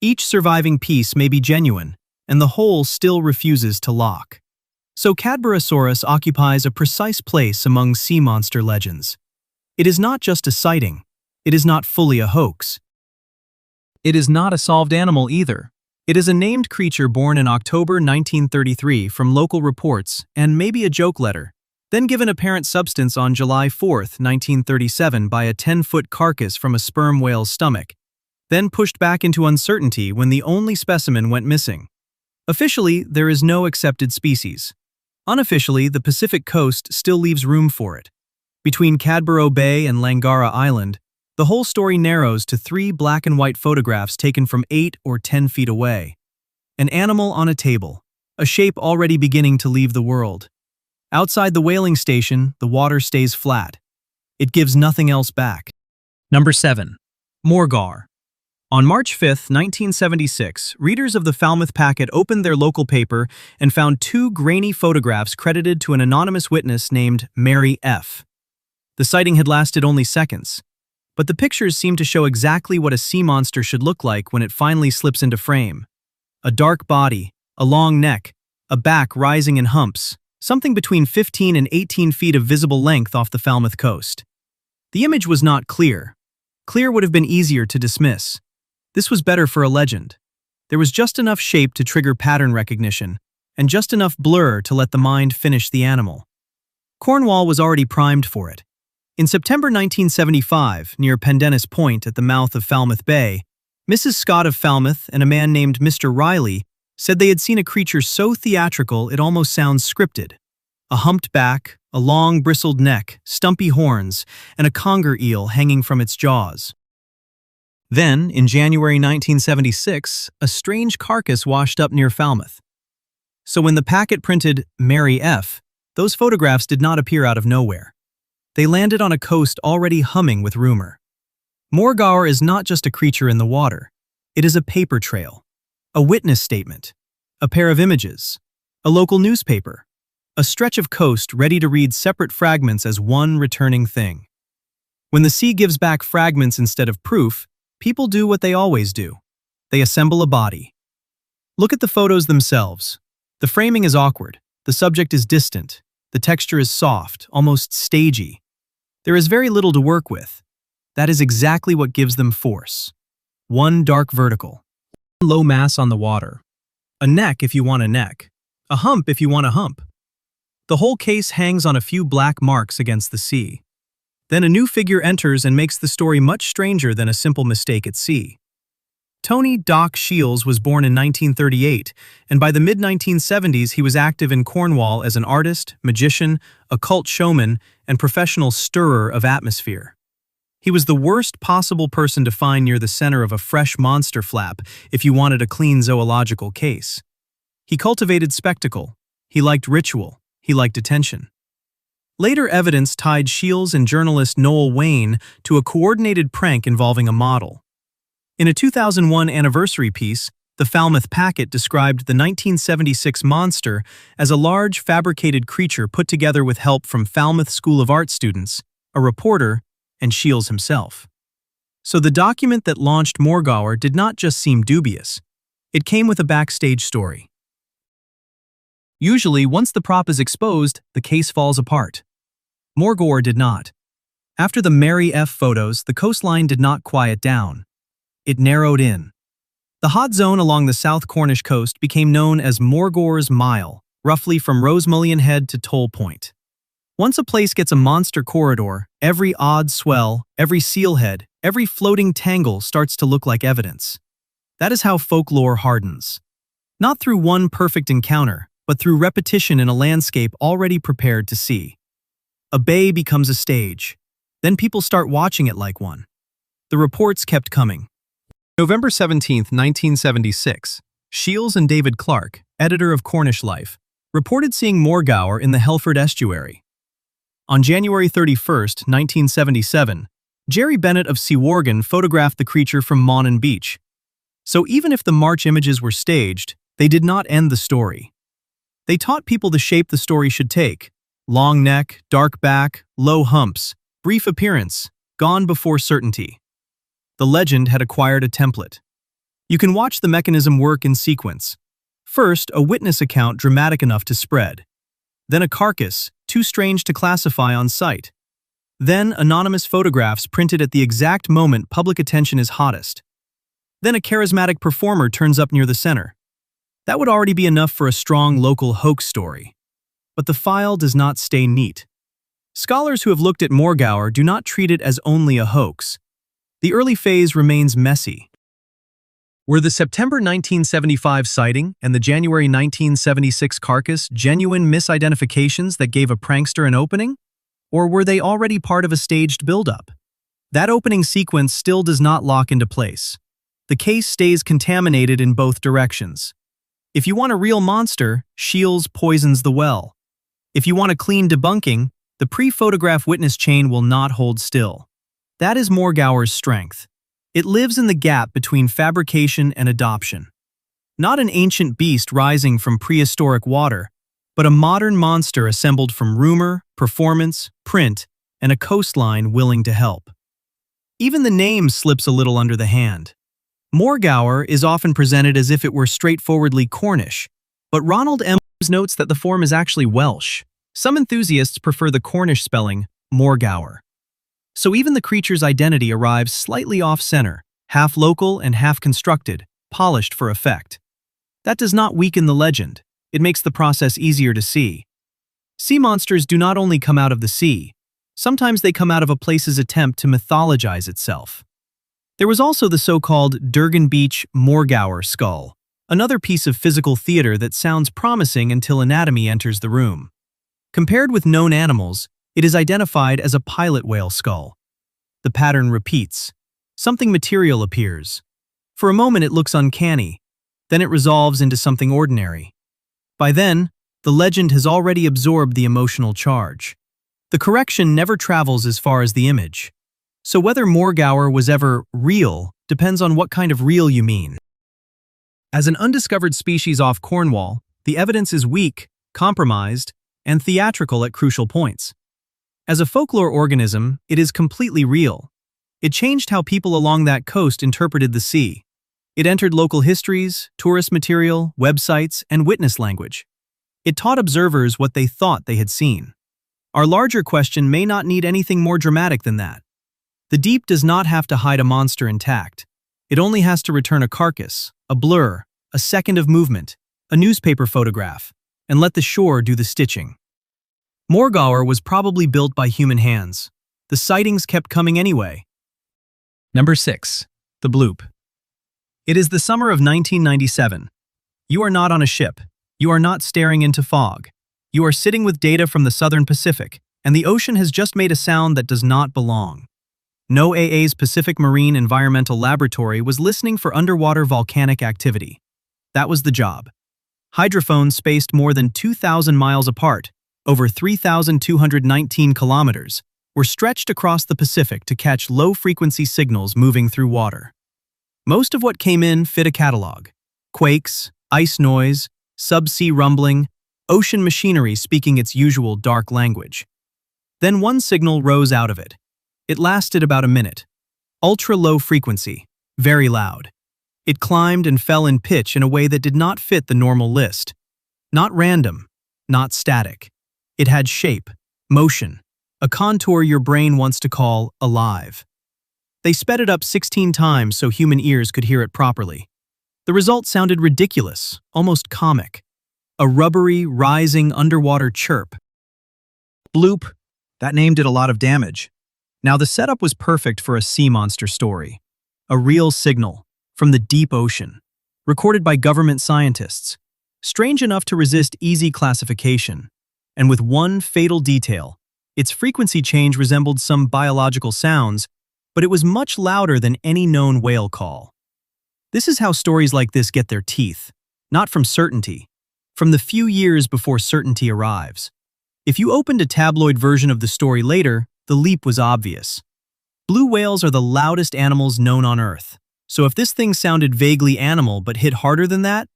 Each surviving piece may be genuine, and the whole still refuses to lock. So Cadborosaurus occupies a precise place among sea monster legends. It is not just a sighting. It is not fully a hoax. It is not a solved animal either. It is a named creature born in October 1933 from local reports and maybe a joke letter, then given apparent substance on July 4, 1937 by a 10-foot carcass from a sperm whale's stomach, then pushed back into uncertainty when the only specimen went missing. Officially, there is no accepted species. Unofficially, the Pacific coast still leaves room for it. Between Cadboro Bay and Langara Island, the whole story narrows to 3 black and white photographs taken from 8 or 10 feet away. An animal on a table, a shape already beginning to leave the world. Outside the whaling station, the water stays flat. It gives nothing else back. Number 7. Morgawr. On March 5, 1976, readers of the Falmouth Packet opened their local paper and found 2 grainy photographs credited to an anonymous witness named Mary F. The sighting had lasted only seconds, but the pictures seemed to show exactly what a sea monster should look like when it finally slips into frame. A dark body, a long neck, a back rising in humps, something between 15 and 18 feet of visible length off the Falmouth coast. The image was not clear. Clear would have been easier to dismiss. This was better for a legend. There was just enough shape to trigger pattern recognition, and just enough blur to let the mind finish the animal. Cornwall was already primed for it. In September 1975, near Pendennis Point at the mouth of Falmouth Bay, Mrs. Scott of Falmouth and a man named Mr. Riley said they had seen a creature so theatrical it almost sounds scripted. A humped back, a long bristled neck, stumpy horns, and a conger eel hanging from its jaws. Then, in January 1976, a strange carcass washed up near Falmouth. So when the packet printed Mary F., those photographs did not appear out of nowhere. They landed on a coast already humming with rumor. Morgawr is not just a creature in the water. It is a paper trail, a witness statement, a pair of images, a local newspaper, a stretch of coast ready to read separate fragments as one returning thing. When the sea gives back fragments instead of proof, people do what they always do. They assemble a body. Look at the photos themselves. The framing is awkward. The subject is distant. The texture is soft, almost stagey. There is very little to work with. That is exactly what gives them force. One dark vertical. Low mass on the water. A neck if you want a neck. A hump if you want a hump. The whole case hangs on a few black marks against the sea. Then a new figure enters and makes the story much stranger than a simple mistake at sea. Tony Doc Shields was born in 1938, and by the mid-1970s he was active in Cornwall as an artist, magician, occult showman, and professional stirrer of atmosphere. He was the worst possible person to find near the center of a fresh monster flap if you wanted a clean zoological case. He cultivated spectacle. He liked ritual. He liked attention. Later evidence tied Shields and journalist Noel Wayne to a coordinated prank involving a model. In a 2001 anniversary piece, the Falmouth Packet described the 1976 monster as a large fabricated creature put together with help from Falmouth School of Art students, a reporter, and Shields himself. So the document that launched Morgawr did not just seem dubious. It came with a backstage story. Usually, once the prop is exposed, the case falls apart. Morgawr did not. After the Mary F. photos, the coastline did not quiet down. It narrowed in. The hot zone along the South Cornish coast became known as Morgawr's Mile, roughly from Rosemullion Head to Toll Point. Once a place gets a monster corridor, every odd swell, every sealhead, every floating tangle starts to look like evidence. That is how folklore hardens. Not through one perfect encounter, but through repetition in a landscape already prepared to see. A bay becomes a stage. Then people start watching it like one. The reports kept coming. November 17, 1976, Shields and David Clark, editor of Cornish Life, reported seeing Morgawr in the Helford estuary. On January 31, 1977, Jerry Bennett of Seaworgan photographed the creature from Monaghan Beach. So even if the March images were staged, they did not end the story. They taught people the shape the story should take: long neck, dark back, low humps, brief appearance, gone before certainty. The legend had acquired a template. You can watch the mechanism work in sequence. First, a witness account dramatic enough to spread. Then a carcass, too strange to classify on sight. Then anonymous photographs printed at the exact moment public attention is hottest. Then a charismatic performer turns up near the center. That would already be enough for a strong local hoax story. But the file does not stay neat. Scholars who have looked at Morgawr do not treat it as only a hoax. The early phase remains messy. Were the September 1975 sighting and the January 1976 carcass genuine misidentifications that gave a prankster an opening? Or were they already part of a staged buildup? That opening sequence still does not lock into place. The case stays contaminated in both directions. If you want a real monster, Shields poisons the well. If you want a clean debunking, the pre-photograph witness chain will not hold still. That is Morgawr's strength. It lives in the gap between fabrication and adoption. Not an ancient beast rising from prehistoric water, but a modern monster assembled from rumor, performance, print, and a coastline willing to help. Even the name slips a little under the hand. Morgawr is often presented as if it were straightforwardly Cornish, but Ronald M. notes that the form is actually Welsh. Some enthusiasts prefer the Cornish spelling, Morgawr. So even the creature's identity arrives slightly off-center, half local and half constructed, polished for effect. That does not weaken the legend. It makes the process easier to see. Sea monsters do not only come out of the sea. Sometimes they come out of a place's attempt to mythologize itself. There was also the so-called Durgan Beach Morgawr skull, another piece of physical theater that sounds promising until anatomy enters the room. Compared with known animals, it is identified as a pilot whale skull. The pattern repeats. Something material appears. For a moment it looks uncanny, then it resolves into something ordinary. By then, the legend has already absorbed the emotional charge. The correction never travels as far as the image. So whether Morgawr was ever real depends on what kind of real you mean. As an undiscovered species off Cornwall, the evidence is weak, compromised, and theatrical at crucial points. As a folklore organism, it is completely real. It changed how people along that coast interpreted the sea. It entered local histories, tourist material, websites, and witness language. It taught observers what they thought they had seen. Our larger question may not need anything more dramatic than that. The deep does not have to hide a monster intact. It only has to return a carcass, a blur, a second of movement, a newspaper photograph, and let the shore do the stitching. Morgawr was probably built by human hands. The sightings kept coming anyway. Number 6. The Bloop. It is the summer of 1997. You are not on a ship. You are not staring into fog. You are sitting with data from the Southern Pacific, and the ocean has just made a sound that does not belong. NOAA's Pacific Marine Environmental Laboratory was listening for underwater volcanic activity. That was the job. Hydrophones spaced more than 2,000 miles apart, over 3,219 kilometers, were stretched across the Pacific to catch low-frequency signals moving through water. Most of what came in fit a catalog: quakes, ice noise, subsea rumbling, ocean machinery speaking its usual dark language. Then one signal rose out of it. It lasted about a minute. Ultra-low frequency, very loud. It climbed and fell in pitch in a way that did not fit the normal list. Not random, not static. It had shape, motion, a contour your brain wants to call alive. They sped it up 16 times so human ears could hear it properly. The result sounded ridiculous, almost comic. A rubbery, rising underwater chirp. Bloop. That name did a lot of damage. Now the setup was perfect for a sea monster story. A real signal from the deep ocean, recorded by government scientists, strange enough to resist easy classification. And with one fatal detail, its frequency change resembled some biological sounds, but it was much louder than any known whale call. This is how stories like this get their teeth, not from certainty, from the few years before certainty arrives. If you opened a tabloid version of the story later, the leap was obvious. Blue whales are the loudest animals known on Earth, so if this thing sounded vaguely animal but hit harder than that,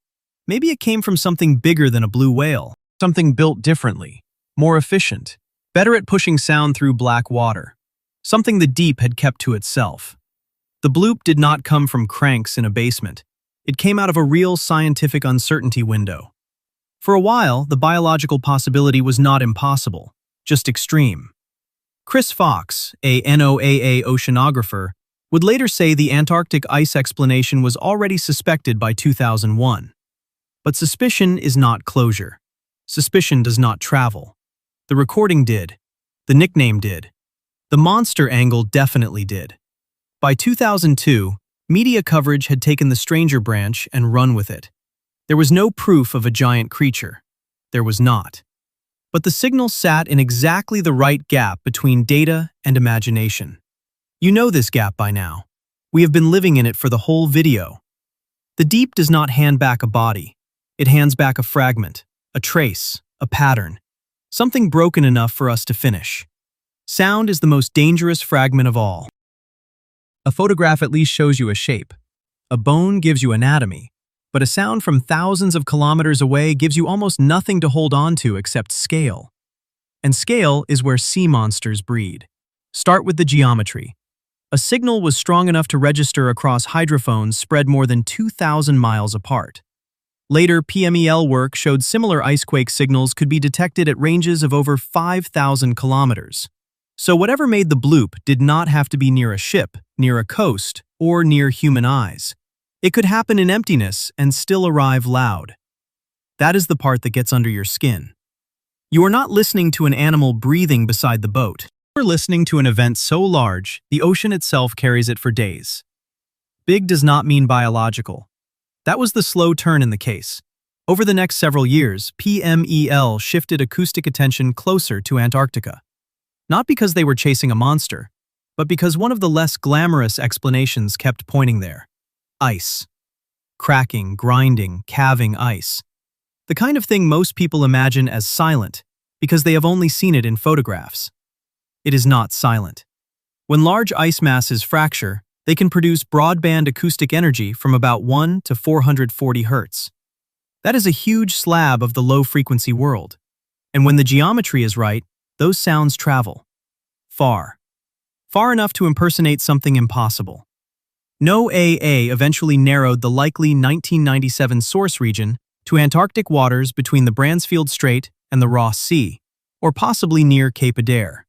maybe it came from something bigger than a blue whale, something built differently, more efficient, better at pushing sound through black water, something the deep had kept to itself. The bloop did not come from cranks in a basement. It came out of a real scientific uncertainty window. For a while, the biological possibility was not impossible, just extreme. Chris Fox, a NOAA oceanographer, would later say the Antarctic ice explanation was already suspected by 2001. But suspicion is not closure. Suspicion does not travel. The recording did. The nickname did. The monster angle definitely did. By 2002, media coverage had taken the stranger branch and run with it. There was no proof of a giant creature. There was not. But the signal sat in exactly the right gap between data and imagination. You know this gap by now. We have been living in it for the whole video. The deep does not hand back a body. It hands back a fragment, a trace, a pattern, something broken enough for us to finish. Sound is the most dangerous fragment of all. A photograph at least shows you a shape. A bone gives you anatomy. But a sound from thousands of kilometers away gives you almost nothing to hold on to except scale. And scale is where sea monsters breed. Start with the geometry. A signal was strong enough to register across hydrophones spread more than 2,000 miles apart. Later, PMEL work showed similar icequake signals could be detected at ranges of over 5,000 kilometers. So whatever made the bloop did not have to be near a ship, near a coast, or near human eyes. It could happen in emptiness and still arrive loud. That is the part that gets under your skin. You are not listening to an animal breathing beside the boat. You are listening to an event so large, the ocean itself carries it for days. Big does not mean biological. That was the slow turn in the case. Over the next several years, PMEL shifted acoustic attention closer to Antarctica. Not because they were chasing a monster, but because one of the less glamorous explanations kept pointing there. Ice. Cracking, grinding, calving ice. The kind of thing most people imagine as silent because they have only seen it in photographs. It is not silent. When large ice masses fracture, they can produce broadband acoustic energy from about 1 to 440 Hz. That is a huge slab of the low-frequency world. And when the geometry is right, those sounds travel. Far. Far enough to impersonate something impossible. NOAA eventually narrowed the likely 1997 source region to Antarctic waters between the Bransfield Strait and the Ross Sea, or possibly near Cape Adare.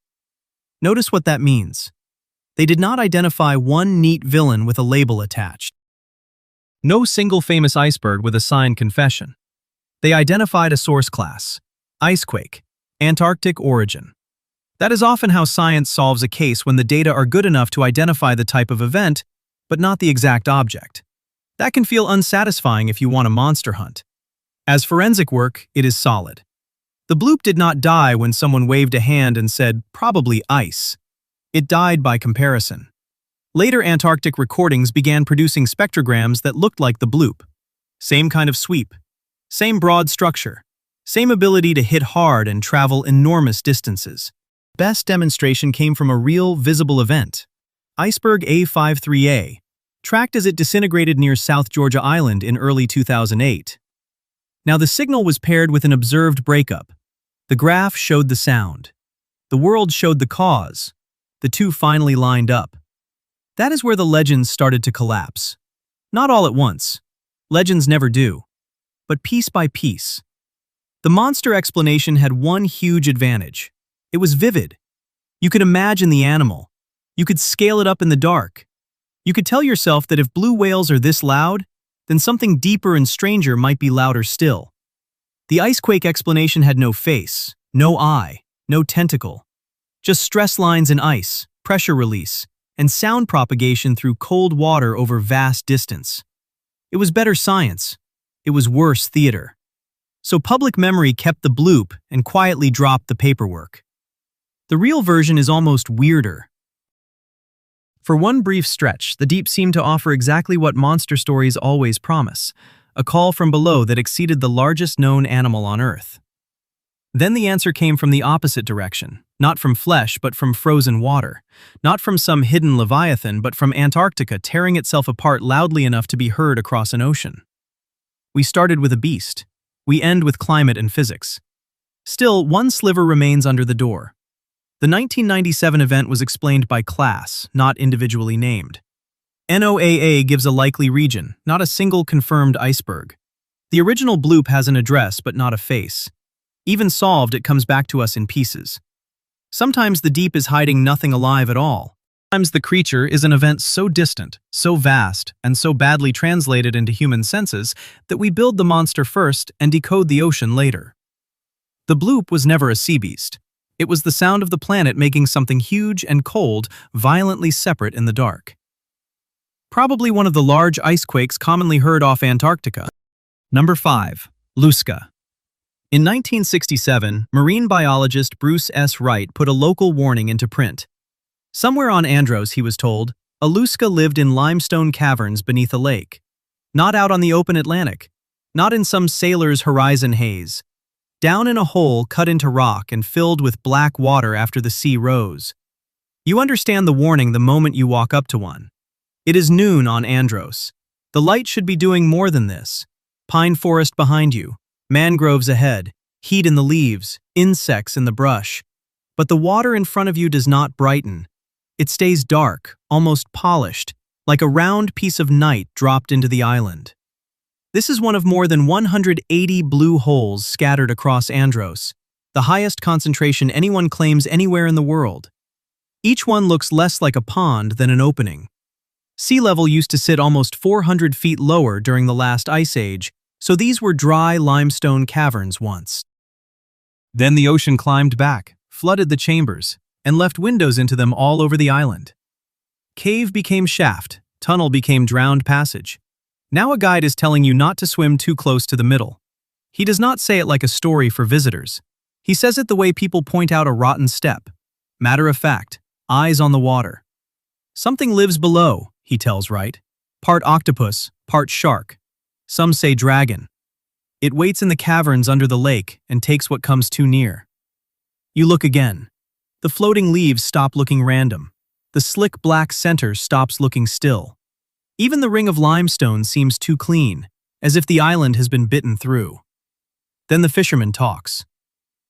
Notice what that means. They did not identify one neat villain with a label attached. No single famous iceberg with a signed confession. They identified a source class, icequake, Antarctic origin. That is often how science solves a case when the data are good enough to identify the type of event, but not the exact object. That can feel unsatisfying if you want a monster hunt. As forensic work, it is solid. The bloop did not die when someone waved a hand and said, probably ice. It died by comparison. Later Antarctic recordings began producing spectrograms that looked like the bloop. Same kind of sweep. Same broad structure. Same ability to hit hard and travel enormous distances. Best demonstration came from a real, visible event. Iceberg A53A, tracked as it disintegrated near South Georgia Island in early 2008. Now the signal was paired with an observed breakup. The graph showed the sound. The world showed the cause. The two finally lined up. That is where the legends started to collapse. Not all at once. Legends never do. But piece by piece. The monster explanation had one huge advantage. It was vivid. You could imagine the animal. You could scale it up in the dark. You could tell yourself that if blue whales are this loud, then something deeper and stranger might be louder still. The icequake explanation had no face, no eye, no tentacle. Just stress lines in ice, pressure release, and sound propagation through cold water over vast distance. It was better science. It was worse theater. So public memory kept the bloop and quietly dropped the paperwork. The real version is almost weirder. For one brief stretch, the deep seemed to offer exactly what monster stories always promise, a call from below that exceeded the largest known animal on Earth. Then the answer came from the opposite direction, not from flesh but from frozen water, not from some hidden Leviathan but from Antarctica tearing itself apart loudly enough to be heard across an ocean. We started with a beast. We end with climate and physics. Still, one sliver remains under the door. The 1997 event was explained by class, not individually named. NOAA gives a likely region, not a single confirmed iceberg. The original bloop has an address but not a face. Even solved, it comes back to us in pieces. Sometimes the deep is hiding nothing alive at all. Sometimes the creature is an event so distant, so vast, and so badly translated into human senses that we build the monster first and decode the ocean later. The bloop was never a sea beast. It was the sound of the planet making something huge and cold violently separate in the dark. Probably one of the large ice quakes commonly heard off Antarctica. Number 5. Lusca. In 1967, marine biologist Bruce S. Wright put a local warning into print. Somewhere on Andros, he was told, a Lusca lived in limestone caverns beneath a lake. Not out on the open Atlantic. Not in some sailor's horizon haze. Down in a hole cut into rock and filled with black water after the sea rose. You understand the warning the moment you walk up to one. It is noon on Andros. The light should be doing more than this. Pine forest behind you, mangroves ahead, heat in the leaves, insects in the brush. But the water in front of you does not brighten. It stays dark, almost polished, like a round piece of night dropped into the island. This is one of more than 180 blue holes scattered across Andros, the highest concentration anyone claims anywhere in the world. Each one looks less like a pond than an opening. Sea level used to sit almost 400 feet lower during the last ice age, so these were dry limestone caverns once. Then the ocean climbed back, flooded the chambers, and left windows into them all over the island. Cave became shaft, tunnel became drowned passage. Now a guide is telling you not to swim too close to the middle. He does not say it like a story for visitors. He says it the way people point out a rotten step. Matter of fact, eyes on the water. Something lives below, he tells Wright. Part octopus, part shark. Some say dragon. It waits in the caverns under the lake and takes what comes too near. You look again. The floating leaves stop looking random. The slick black center stops looking still. Even the ring of limestone seems too clean, as if the island has been bitten through. Then the fisherman talks.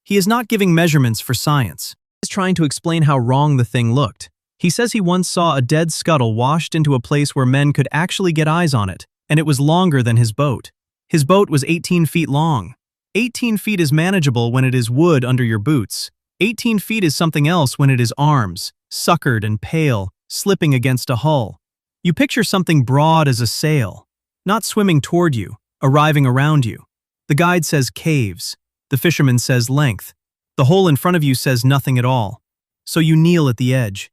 He is not giving measurements for science. He is trying to explain how wrong the thing looked. He says he once saw a dead scuttle washed into a place where men could actually get eyes on it, and it was longer than his boat. His boat was 18 feet long. 18 feet is manageable when it is wood under your boots. 18 feet is something else when it is arms, suckered and pale, slipping against a hull. You picture something broad as a sail, not swimming toward you, arriving around you. The guide says caves. The fisherman says length. The hole in front of you says nothing at all. So you kneel at the edge.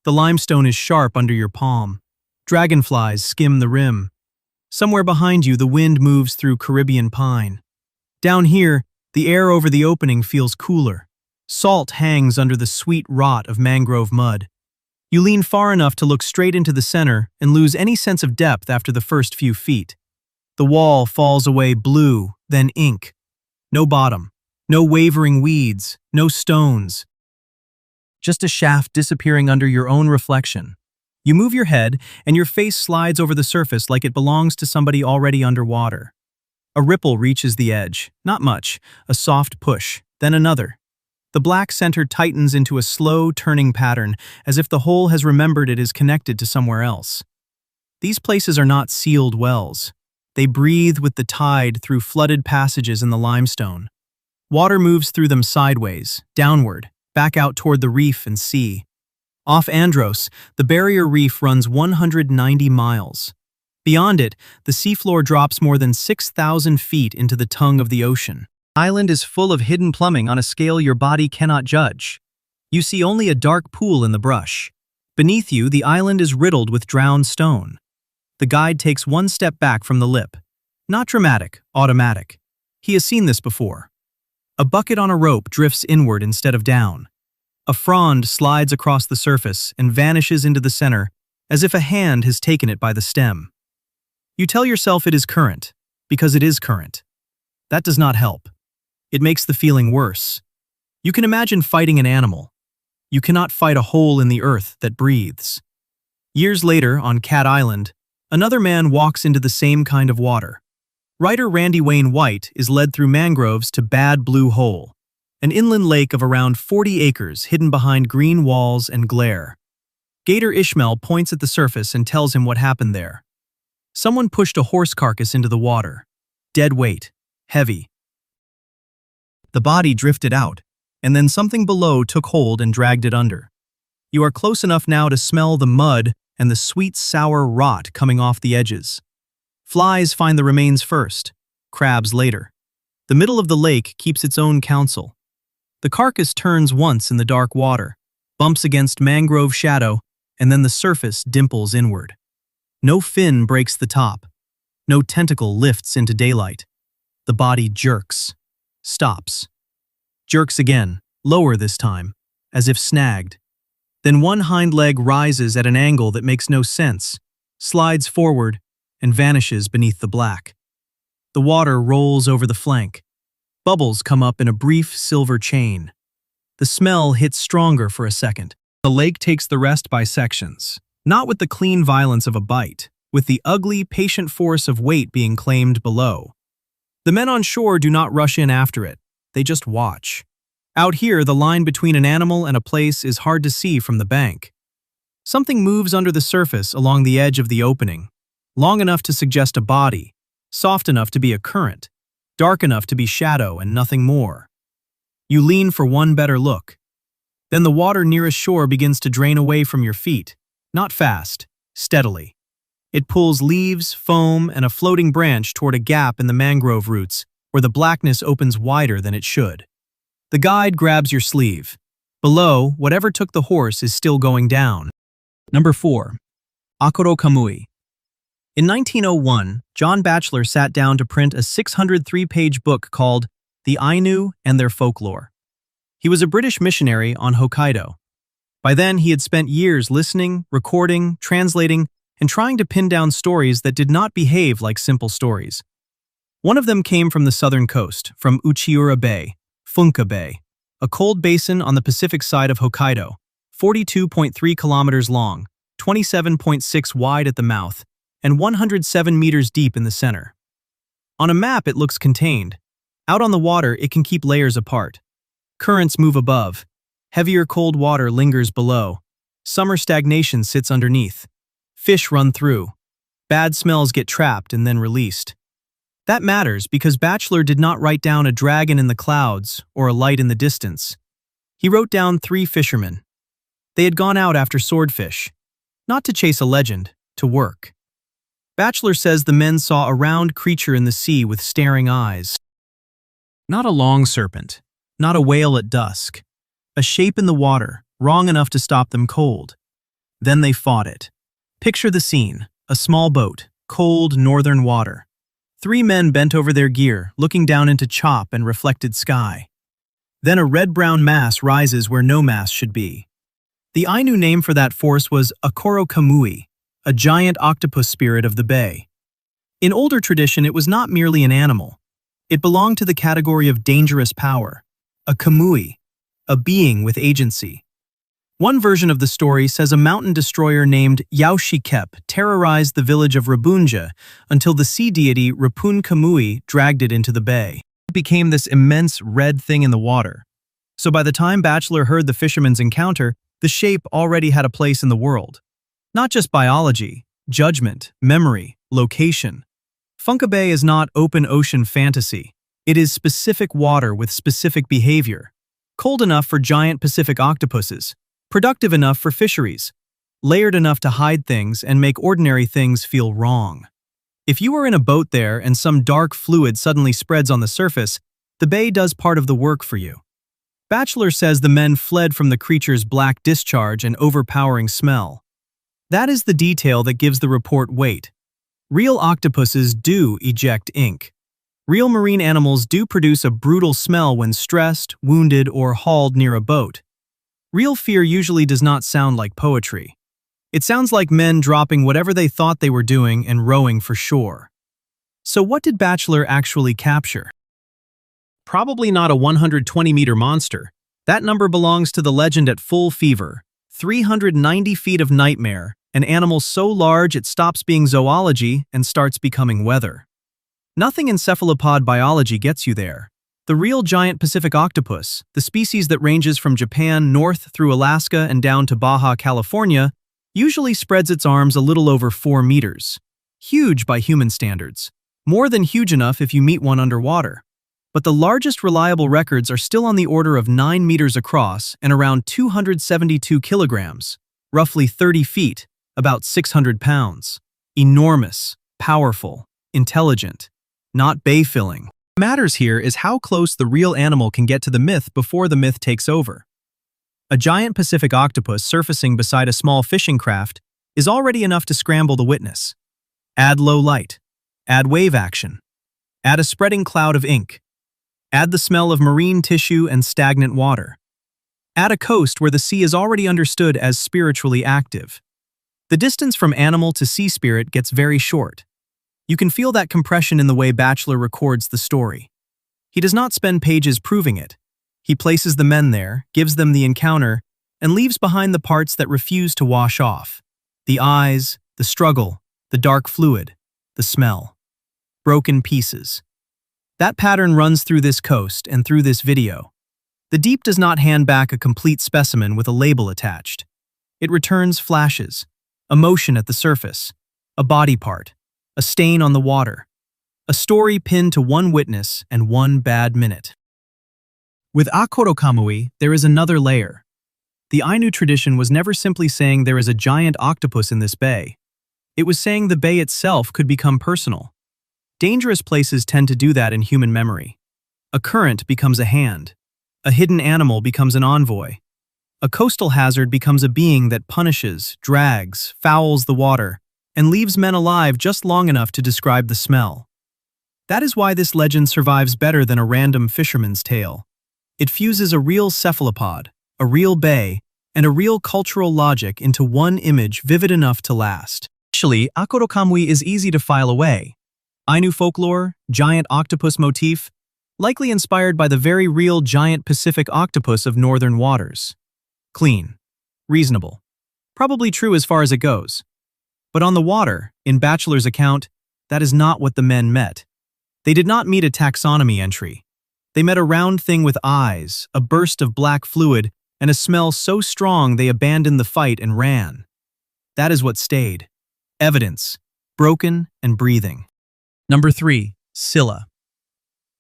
The limestone is sharp under your palm. Dragonflies skim the rim. Somewhere behind you, the wind moves through Caribbean pine. Down here, the air over the opening feels cooler. Salt hangs under the sweet rot of mangrove mud. You lean far enough to look straight into the center and lose any sense of depth after the first few feet. The wall falls away blue, then ink. No bottom, no wavering weeds, no stones. Just a shaft disappearing under your own reflection. You move your head, and your face slides over the surface like it belongs to somebody already underwater. A ripple reaches the edge, not much, a soft push, then another. The black center tightens into a slow, turning pattern, as if the hole has remembered it is connected to somewhere else. These places are not sealed wells. They breathe with the tide through flooded passages in the limestone. Water moves through them sideways, downward, back out toward the reef and sea. Off Andros, the barrier reef runs 190 miles. Beyond it, the seafloor drops more than 6,000 feet into the tongue of the ocean. The island is full of hidden plumbing on a scale your body cannot judge. You see only a dark pool in the brush. Beneath you, the island is riddled with drowned stone. The guide takes one step back from the lip. Not dramatic, automatic. He has seen this before. A bucket on a rope drifts inward instead of down. A frond slides across the surface and vanishes into the center, as if a hand has taken it by the stem. You tell yourself it is current, because it is current. That does not help. It makes the feeling worse. You can imagine fighting an animal. You cannot fight a hole in the earth that breathes. Years later, on Cat Island, another man walks into the same kind of water. Writer Randy Wayne White is led through mangroves to Bad Blue Hole, an inland lake of around 40 acres hidden behind green walls and glare. Gator Ishmael points at the surface and tells him what happened there. Someone pushed a horse carcass into the water. Dead weight. Heavy. The body drifted out, and then something below took hold and dragged it under. You are close enough now to smell the mud and the sweet, sour rot coming off the edges. Flies find the remains first, crabs later. The middle of the lake keeps its own counsel. The carcass turns once in the dark water, bumps against mangrove shadow, and then the surface dimples inward. No fin breaks the top. No tentacle lifts into daylight. The body jerks, stops. Jerks again, lower this time, as if snagged. Then one hind leg rises at an angle that makes no sense, slides forward, and vanishes beneath the black. The water rolls over the flank. Bubbles come up in a brief silver chain. The smell hits stronger for a second. The lake takes the rest by sections, not with the clean violence of a bite, with the ugly, patient force of weight being claimed below. The men on shore do not rush in after it. They just watch. Out here, the line between an animal and a place is hard to see from the bank. Something moves under the surface along the edge of the opening, long enough to suggest a body, soft enough to be a current, dark enough to be shadow and nothing more. You lean for one better look. Then the water nearest shore begins to drain away from your feet, not fast, steadily. It pulls leaves, foam, and a floating branch toward a gap in the mangrove roots, where the blackness opens wider than it should. The guide grabs your sleeve. Below, whatever took the horse is still going down. Number 4. Akkorokamui. In 1901, John Batchelor sat down to print a 603-page book called The Ainu and Their Folklore. He was a British missionary on Hokkaido. By then, he had spent years listening, recording, translating, and trying to pin down stories that did not behave like simple stories. One of them came from the southern coast, from Uchiura Bay, Funka Bay, a cold basin on the Pacific side of Hokkaido, 42.3 kilometers long, 27.6 wide at the mouth, and 107 meters deep in the center. On a map, it looks contained. Out on the water, it can keep layers apart. Currents move above. Heavier cold water lingers below. Summer stagnation sits underneath. Fish run through. Bad smells get trapped and then released. That matters because Batchelor did not write down a dragon in the clouds or a light in the distance. He wrote down 3 fishermen. They had gone out after swordfish, not to chase a legend, to work. Batchelor says the men saw a round creature in the sea with staring eyes. Not a long serpent, not a whale at dusk. A shape in the water, wrong enough to stop them cold. Then they fought it. Picture the scene, a small boat, cold northern water. 3 men bent over their gear, looking down into chop and reflected sky. Then a red-brown mass rises where no mass should be. The Ainu name for that force was Akkorokamui, a giant octopus spirit of the bay. In older tradition, it was not merely an animal. It belonged to the category of dangerous power, a kamui, a being with agency. One version of the story says a mountain destroyer named Yaoshikep terrorized the village of Rabunja until the sea deity Rapun Kamui dragged it into the bay. It became this immense red thing in the water. So by the time Batchelor heard the fisherman's encounter, the shape already had a place in the world. Not just biology, judgment, memory, location. Funka Bay is not open ocean fantasy. It is specific water with specific behavior. Cold enough for giant Pacific octopuses. Productive enough for fisheries, layered enough to hide things and make ordinary things feel wrong. If you are in a boat there and some dark fluid suddenly spreads on the surface, The bay does part of the work for you. Bachelor says the men fled from the creature's black discharge and overpowering smell. That is the detail that gives the report weight. Real octopuses do eject ink. Real marine animals do produce a brutal smell when stressed, wounded, or hauled near a boat. Real fear usually does not sound like poetry. It sounds like men dropping whatever they thought they were doing and rowing for shore. So what did Bachelor actually capture? Probably not a 120-meter monster. That number belongs to the legend at full fever. 390 feet of nightmare, an animal so large it stops being zoology and starts becoming weather. Nothing in cephalopod biology gets you there. The real giant Pacific octopus, the species that ranges from Japan north through Alaska and down to Baja California, usually spreads its arms a little over 4 meters. Huge by human standards. More than huge enough if you meet one underwater. But the largest reliable records are still on the order of 9 meters across and around 272 kilograms, roughly 30 feet, about 600 pounds. Enormous, powerful, intelligent, not bay-filling. What matters here is how close the real animal can get to the myth before the myth takes over. A giant Pacific octopus surfacing beside a small fishing craft is already enough to scramble the witness. Add low light. Add wave action. Add a spreading cloud of ink. Add the smell of marine tissue and stagnant water. Add a coast where the sea is already understood as spiritually active. The distance from animal to sea spirit gets very short. You can feel that compression in the way Bachelor records the story. He does not spend pages proving it. He places the men there, gives them the encounter, and leaves behind the parts that refuse to wash off. The eyes, the struggle, the dark fluid, the smell. Broken pieces. That pattern runs through this coast and through this video. The deep does not hand back a complete specimen with a label attached. It returns flashes, a motion at the surface, a body part, a stain on the water, a story pinned to one witness and one bad minute. With Akkorokamui, there is another layer. The Ainu tradition was never simply saying there is a giant octopus in this bay. It was saying the bay itself could become personal. Dangerous places tend to do that in human memory. A current becomes a hand. A hidden animal becomes an envoy. A coastal hazard becomes a being that punishes, drags, fouls the water, and leaves men alive just long enough to describe the smell. That is why this legend survives better than a random fisherman's tale. It fuses a real cephalopod, a real bay, and a real cultural logic into one image vivid enough to last. Actually, Akkorokamui is easy to file away. Ainu folklore, giant octopus motif, likely inspired by the very real giant Pacific octopus of northern waters. Clean. Reasonable. Probably true as far as it goes. But on the water, in Bachelor's account, that is not what the men met. They did not meet a taxonomy entry. They met a round thing with eyes, a burst of black fluid, and a smell so strong they abandoned the fight and ran. That is what stayed. Evidence. Broken and breathing. Number 3. Scylla.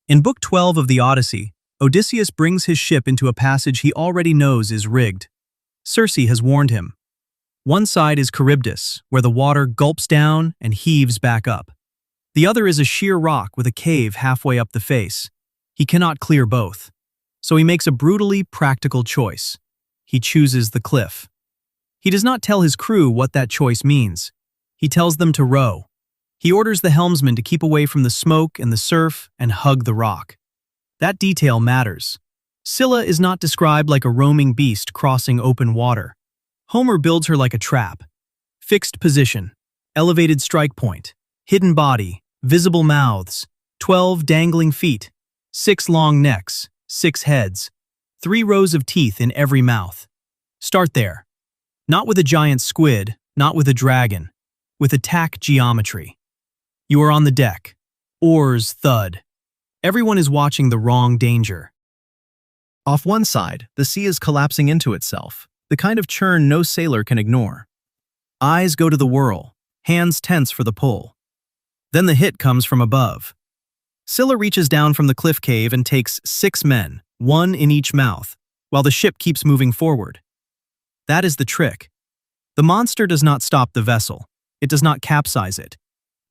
In Book 12 of the Odyssey, Odysseus brings his ship into a passage he already knows is rigged. Circe has warned him. One side is Charybdis, where the water gulps down and heaves back up. The other is a sheer rock with a cave halfway up the face. He cannot clear both. So he makes a brutally practical choice. He chooses the cliff. He does not tell his crew what that choice means. He tells them to row. He orders the helmsman to keep away from the smoke and the surf and hug the rock. That detail matters. Scylla is not described like a roaming beast crossing open water. Homer builds her like a trap. Fixed position, elevated strike point, hidden body, visible mouths, 12 dangling feet, 6 long necks, 6 heads, 3 rows of teeth in every mouth. Start there. Not with a giant squid, not with a dragon, with attack geometry. You are on the deck. Oars thud. Everyone is watching the wrong danger. Off one side, the sea is collapsing into itself, the kind of churn no sailor can ignore. Eyes go to the whirl, hands tense for the pull. Then the hit comes from above. Scylla reaches down from the cliff cave and takes 6 men, 1 in each mouth, while the ship keeps moving forward. That is the trick. The monster does not stop the vessel. It does not capsize it.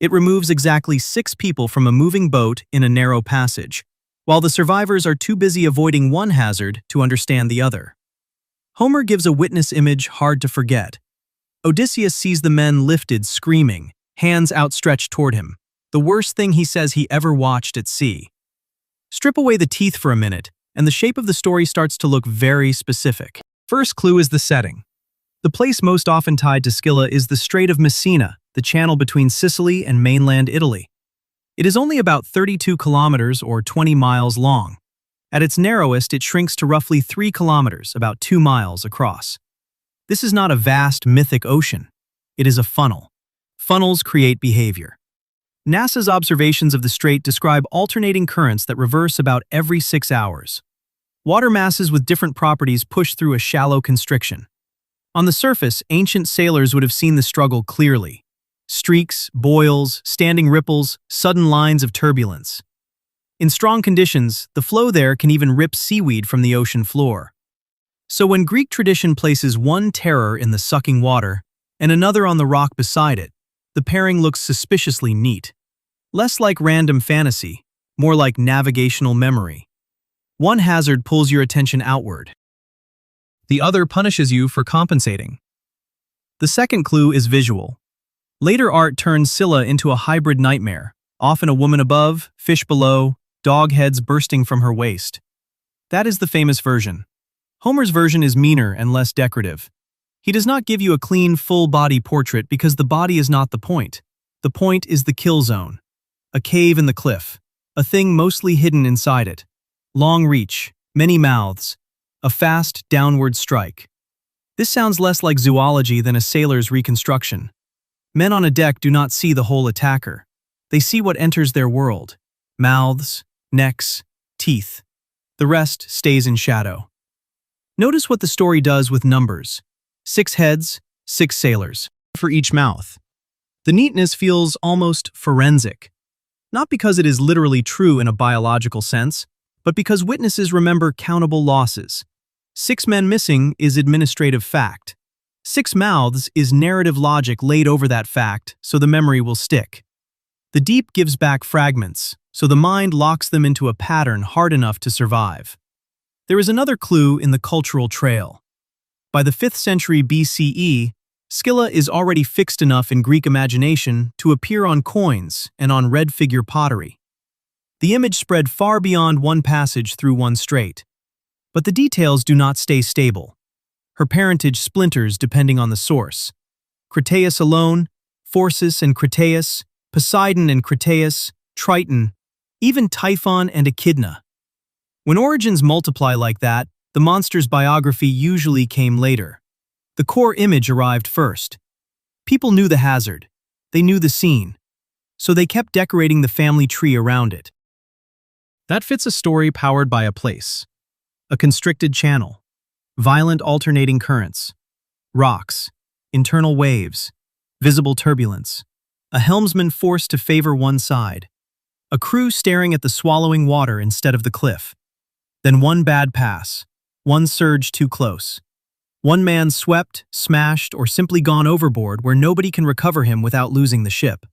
It removes exactly 6 people from a moving boat in a narrow passage, while the survivors are too busy avoiding one hazard to understand the other. Homer gives a witness image hard to forget. Odysseus sees the men lifted, screaming, hands outstretched toward him, the worst thing he says he ever watched at sea. Strip away the teeth for a minute, and the shape of the story starts to look very specific. First clue is the setting. The place most often tied to Scylla is the Strait of Messina, the channel between Sicily and mainland Italy. It is only about 32 kilometers or 20 miles long. At its narrowest, it shrinks to roughly 3 kilometers, about 2 miles across. This is not a vast, mythic ocean. It is a funnel. Funnels create behavior. NASA's observations of the strait describe alternating currents that reverse about every 6 hours. Water masses with different properties push through a shallow constriction. On the surface, ancient sailors would have seen the struggle clearly. Streaks, boils, standing ripples, sudden lines of turbulence. In strong conditions, the flow there can even rip seaweed from the ocean floor. So when Greek tradition places one terror in the sucking water and another on the rock beside it, the pairing looks suspiciously neat. Less like random fantasy, more like navigational memory. One hazard pulls your attention outward. The other punishes you for compensating. The second clue is visual. Later art turns Scylla into a hybrid nightmare, often a woman above, fish below, dog heads bursting from her waist. That is the famous version. Homer's version is meaner and less decorative. He does not give you a clean, full-body portrait because the body is not the point. The point is the kill zone. A cave in the cliff, a thing mostly hidden inside it. Long reach, many mouths, a fast, downward strike. This sounds less like zoology than a sailor's reconstruction. Men on a deck do not see the whole attacker. They see what enters their world. Mouths, necks, teeth. The rest stays in shadow. Notice what the story does with numbers. 6 heads, 6 sailors, for each mouth. The neatness feels almost forensic. Not because it is literally true in a biological sense, but because witnesses remember countable losses. 6 men missing is administrative fact. 6 mouths is narrative logic laid over that fact, so the memory will stick. The deep gives back fragments, so the mind locks them into a pattern hard enough to survive. There is another clue in the cultural trail. By the 5th century BCE, Scylla is already fixed enough in Greek imagination to appear on coins and on red figure pottery. The image spread far beyond one passage through one strait. But the details do not stay stable. Her parentage splinters depending on the source. Crataeus alone, Phorcys and Crataeus, Poseidon and Crataeus, Triton, even Typhon and Echidna. When origins multiply like that, the monster's biography usually came later. The core image arrived first. People knew the hazard. They knew the scene. So they kept decorating the family tree around it. That fits a story powered by a place. A constricted channel. Violent alternating currents. Rocks. Internal waves. Visible turbulence. A helmsman forced to favor one side. A crew staring at the swallowing water instead of the cliff. Then one bad pass. One surge too close. One man swept, smashed, or simply gone overboard where nobody can recover him without losing the ship.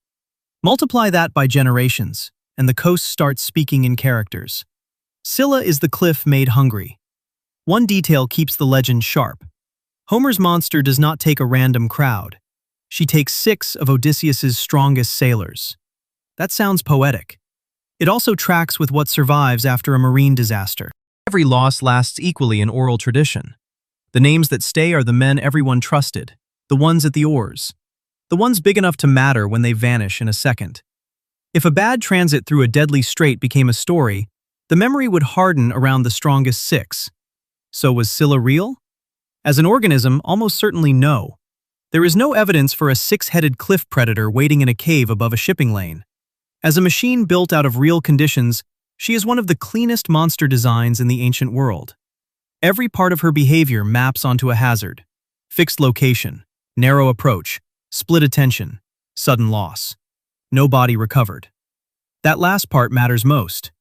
Multiply that by generations, and the coast starts speaking in characters. Scylla is the cliff made hungry. One detail keeps the legend sharp. Homer's monster does not take a random crowd. She takes 6 of Odysseus's strongest sailors. That sounds poetic. It also tracks with what survives after a marine disaster. Every loss lasts equally in oral tradition. The names that stay are the men everyone trusted, the ones at the oars, the ones big enough to matter when they vanish in a second. If a bad transit through a deadly strait became a story, the memory would harden around the strongest 6. So was Scylla real? As an organism, almost certainly no. There is no evidence for a 6-headed cliff predator waiting in a cave above a shipping lane. As a machine built out of real conditions, she is one of the cleanest monster designs in the ancient world. Every part of her behavior maps onto a hazard. Fixed location, narrow approach, split attention, sudden loss. No body recovered. That last part matters most.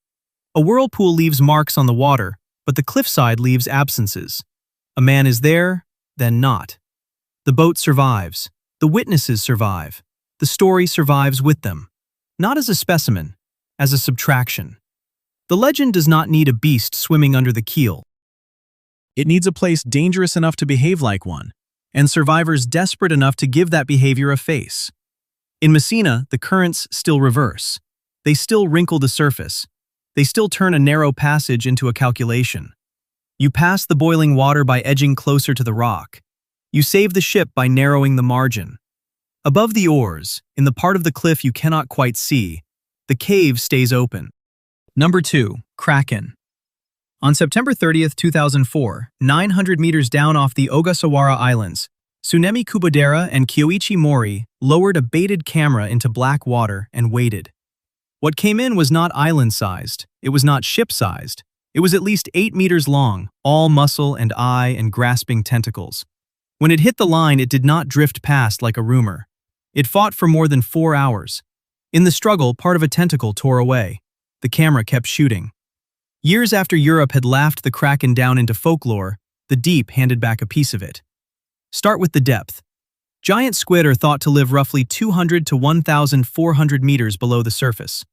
A whirlpool leaves marks on the water, but the cliffside leaves absences. A man is there, then not. The boat survives. The witnesses survive. The story survives with them. Not as a specimen, as a subtraction. The legend does not need a beast swimming under the keel. It needs a place dangerous enough to behave like one, and survivors desperate enough to give that behavior a face. In Messina, the currents still reverse. They still wrinkle the surface. They still turn a narrow passage into a calculation. You pass the boiling water by edging closer to the rock. You save the ship by narrowing the margin. Above the oars, in the part of the cliff you cannot quite see, the cave stays open. Number 2. Kraken. On September 30th, 2004, 900 meters down off the Ogasawara Islands, Tsunemi Kubodera and Kyoichi Mori lowered a baited camera into black water and waited. What came in was not island-sized, it was not ship-sized, it was at least 8 meters long, all muscle and eye and grasping tentacles. When it hit the line, it did not drift past like a rumor. It fought for more than 4 hours. In the struggle, part of a tentacle tore away. The camera kept shooting. Years after Europe had laughed the Kraken down into folklore, the deep handed back a piece of it. Start with the depth. Giant squid are thought to live roughly 200 to 1,400 meters below the surface.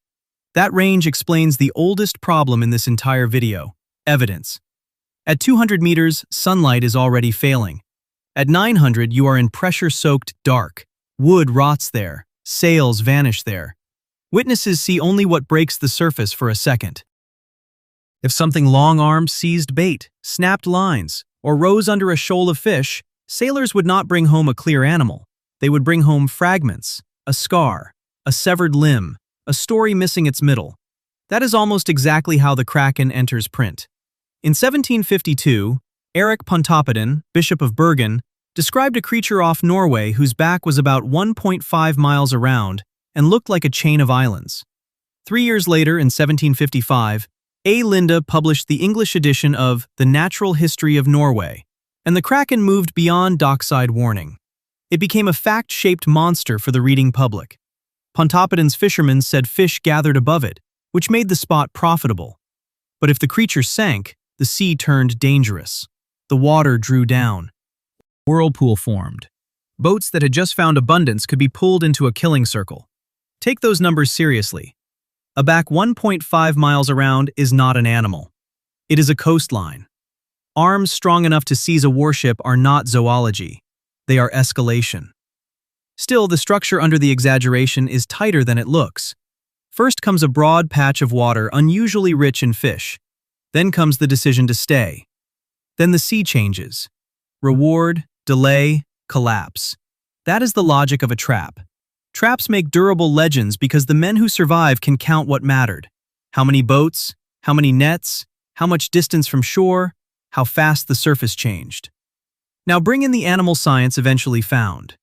That range explains the oldest problem in this entire video: evidence. At 200 meters, sunlight is already failing. At 900, you are in pressure-soaked dark. Wood rots there. Sails vanish there. Witnesses see only what breaks the surface for a second. If something long-armed seized bait, snapped lines, or rose under a shoal of fish, sailors would not bring home a clear animal. They would bring home fragments, a scar, a severed limb, a story missing its middle. That is almost exactly how the Kraken enters print. In 1752, Eric Pontoppidan, Bishop of Bergen, described a creature off Norway whose back was about 1.5 miles around and looked like a chain of islands. 3 years later, in 1755, A. Linde published the English edition of The Natural History of Norway, and the Kraken moved beyond dockside warning. It became a fact-shaped monster for the reading public. Pontoppidan's fishermen said fish gathered above it, which made the spot profitable. But if the creature sank, the sea turned dangerous. The water drew down. Whirlpool formed. Boats that had just found abundance could be pulled into a killing circle. Take those numbers seriously. A back 1.5 miles around is not an animal. It is a coastline. Arms strong enough to seize a warship are not zoology. They are escalation. Still, the structure under the exaggeration is tighter than it looks. First comes a broad patch of water unusually rich in fish. Then comes the decision to stay. Then the sea changes. Reward, delay, collapse. That is the logic of a trap. Traps make durable legends because the men who survive can count what mattered. How many boats, how many nets, how much distance from shore, how fast the surface changed. Now bring in the animal science eventually found.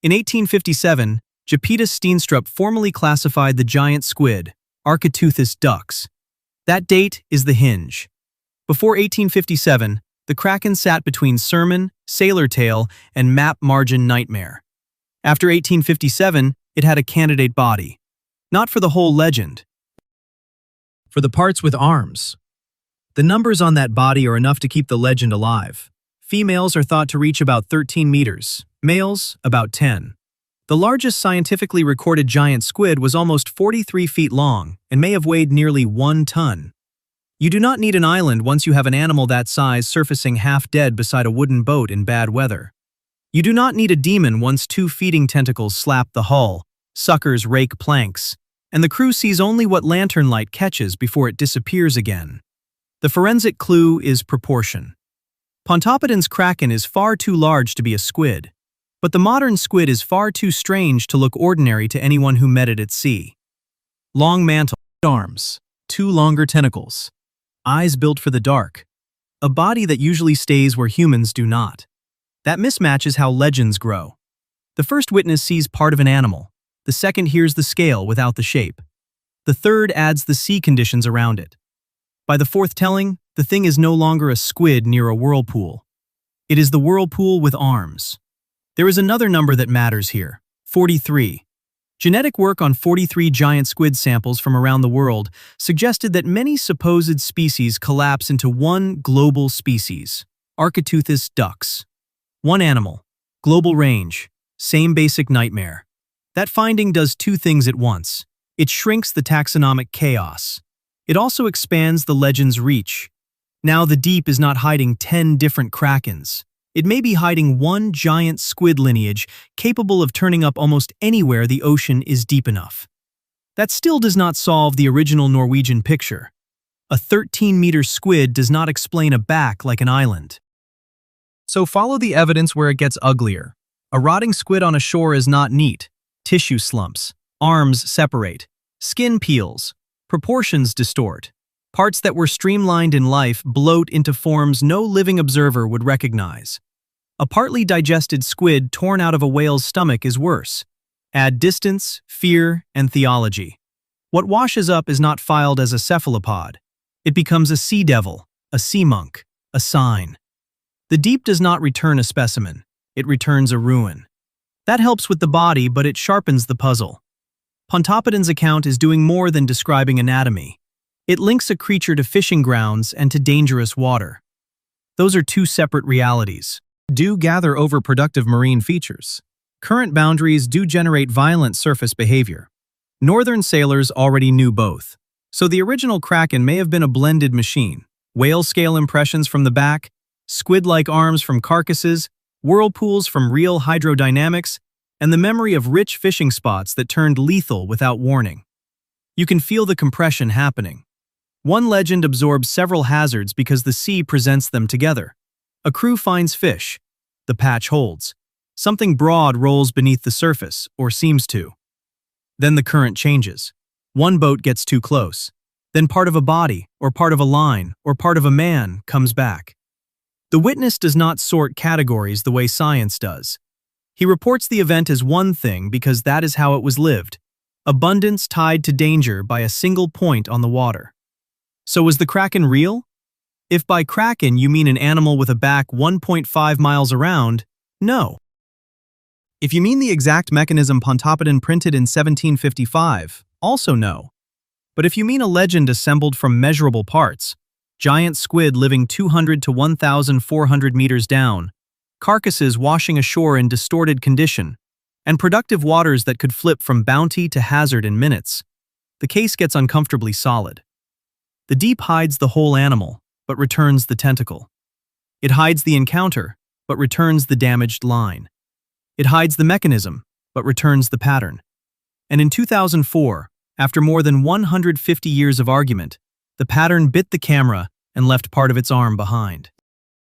In 1857, Japetus Steenstrup formally classified the giant squid, Architeuthis dux. That date is the hinge. Before 1857, the Kraken sat between sermon, sailor tale, and map margin nightmare. After 1857, it had a candidate body. Not for the whole legend. For the parts with arms. The numbers on that body are enough to keep the legend alive. Females are thought to reach about 13 meters, males about 10. The largest scientifically recorded giant squid was almost 43 feet long and may have weighed nearly 1 ton. You do not need an island once you have an animal that size surfacing half dead beside a wooden boat in bad weather. You do not need a demon once 2 feeding tentacles slap the hull, suckers rake planks, and the crew sees only what lantern light catches before it disappears again. The forensic clue is proportion. Pontoppidan's Kraken is far too large to be a squid, but the modern squid is far too strange to look ordinary to anyone who met it at sea. Long mantle, arms, 2 longer tentacles, eyes built for the dark, a body that usually stays where humans do not. That mismatch is how legends grow. The first witness sees part of an animal. The second hears the scale without the shape. The third adds the sea conditions around it. By the fourth telling, the thing is no longer a squid near a whirlpool. It is the whirlpool with arms. There is another number that matters here: 43. Genetic work on 43 giant squid samples from around the world suggested that many supposed species collapse into one global species, Architeuthis dux. One animal, global range, same basic nightmare. That finding does 2 things at once. It shrinks the taxonomic chaos. It also expands the legend's reach. Now the deep is not hiding 10 different krakens. It may be hiding one giant squid lineage capable of turning up almost anywhere the ocean is deep enough. That still does not solve the original Norwegian picture. A 13-meter squid does not explain a back like an island. So follow the evidence where it gets uglier. A rotting squid on a shore is not neat. Tissue slumps, arms separate, skin peels, proportions distort. Parts that were streamlined in life bloat into forms no living observer would recognize. A partly digested squid torn out of a whale's stomach is worse. Add distance, fear, and theology. What washes up is not filed as a cephalopod. It becomes a sea devil, a sea monk, a sign. The deep does not return a specimen. It returns a ruin. That helps with the body, but it sharpens the puzzle. Pontoppidan's account is doing more than describing anatomy. It links a creature to fishing grounds and to dangerous water. Those are two separate realities. Do gather overproductive marine features. Current boundaries do generate violent surface behavior. Northern sailors already knew both. So the original Kraken may have been a blended machine. Whale-scale impressions from the back, squid-like arms from carcasses, whirlpools from real hydrodynamics, and the memory of rich fishing spots that turned lethal without warning. You can feel the compression happening. One legend absorbs several hazards because the sea presents them together. A crew finds fish. The patch holds. Something broad rolls beneath the surface, or seems to. Then the current changes. One boat gets too close. Then part of a body, or part of a line, or part of a man comes back. The witness does not sort categories the way science does. He reports the event as one thing because that is how it was lived. Abundance tied to danger by a single point on the water. So was the Kraken real? If by Kraken you mean an animal with a back 1.5 miles around, no. If you mean the exact mechanism Pontoppidan printed in 1755, also no. But if you mean a legend assembled from measurable parts, giant squid living 200 to 1,400 meters down, carcasses washing ashore in distorted condition, and productive waters that could flip from bounty to hazard in minutes, the case gets uncomfortably solid. The deep hides the whole animal, but returns the tentacle. It hides the encounter, but returns the damaged line. It hides the mechanism, but returns the pattern. And in 2004, after more than 150 years of argument, the pattern bit the camera and left part of its arm behind.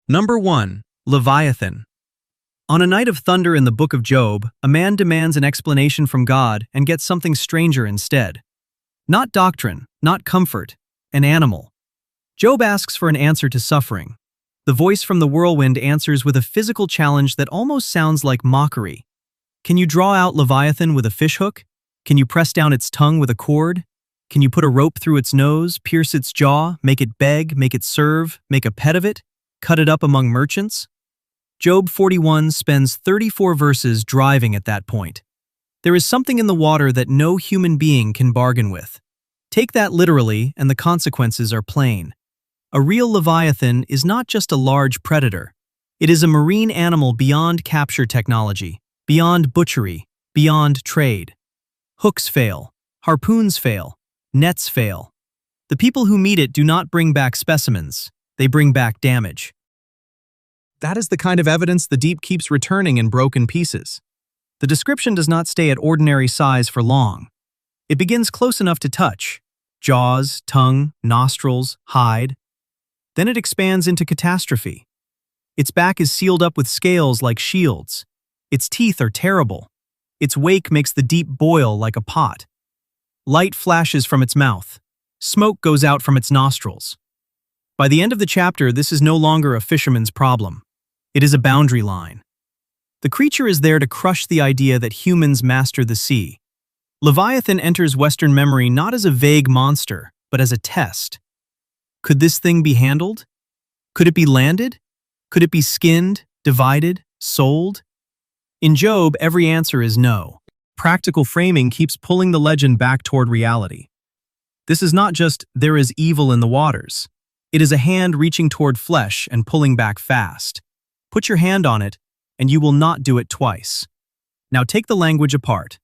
Number 1. Leviathan. On a night of thunder in the Book of Job, a man demands an explanation from God and gets something stranger instead. Not doctrine, not comfort, an animal. Job asks for an answer to suffering. The voice from the whirlwind answers with a physical challenge that almost sounds like mockery. Can you draw out Leviathan with a fishhook? Can you press down its tongue with a cord? Can you put a rope through its nose, pierce its jaw, make it beg, make it serve, make a pet of it, cut it up among merchants? Job 41 spends 34 verses driving at that point. There is something in the water that no human being can bargain with. Take that literally, and the consequences are plain. A real Leviathan is not just a large predator. It is a marine animal beyond capture technology, beyond butchery, beyond trade. Hooks fail, harpoons fail, nets fail. The people who meet it do not bring back specimens, they bring back damage. That is the kind of evidence the deep keeps returning in broken pieces. The description does not stay at ordinary size for long. It begins close enough to touch, jaws, tongue, nostrils, hide. Then it expands into catastrophe. Its back is sealed up with scales like shields. Its teeth are terrible. Its wake makes the deep boil like a pot. Light flashes from its mouth. Smoke goes out from its nostrils. By the end of the chapter, this is no longer a fisherman's problem. It is a boundary line. The creature is there to crush the idea that humans master the sea. Leviathan enters Western memory not as a vague monster, but as a test. Could this thing be handled? Could it be landed? Could it be skinned, divided, sold? In Job, every answer is no. Practical framing keeps pulling the legend back toward reality. This is not just, there is evil in the waters. It is a hand reaching toward flesh and pulling back fast. Put your hand on it, and you will not do it twice. Now take the language apart.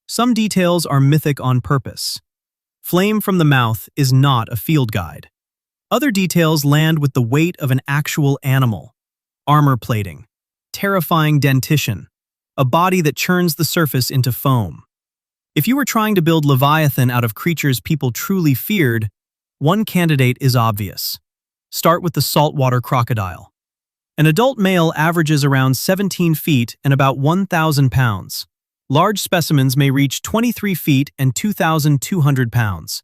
Some details are mythic on purpose. Flame from the mouth is not a field guide. Other details land with the weight of an actual animal. Armor plating, terrifying dentition, a body that churns the surface into foam. If you were trying to build Leviathan out of creatures people truly feared, one candidate is obvious. Start with the saltwater crocodile. An adult male averages around 17 feet and about 1,000 pounds. Large specimens may reach 23 feet and 2,200 pounds.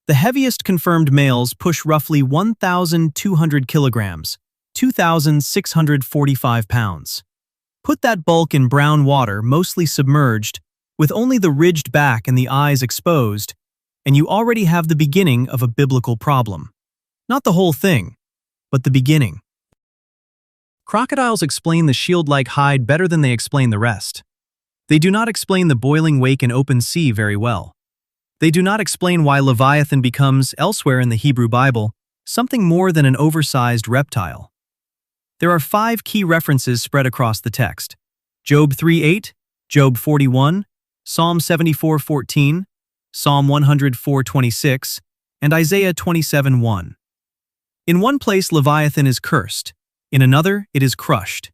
The heaviest confirmed males push roughly 1,200 kilograms, 2,645 pounds. Put that bulk in brown water, mostly submerged, with only the ridged back and the eyes exposed, and you already have the beginning of a biblical problem. Not the whole thing, but the beginning. Crocodiles explain the shield-like hide better than they explain the rest. They do not explain the boiling wake in open sea very well. They do not explain why Leviathan becomes, elsewhere in the Hebrew Bible, something more than an oversized reptile. There are 5 key references spread across the text: Job 3:8, Job 41, Psalm 74:14, Psalm 104:26, and Isaiah 27:1. In one place, Leviathan is cursed. In another, it is crushed.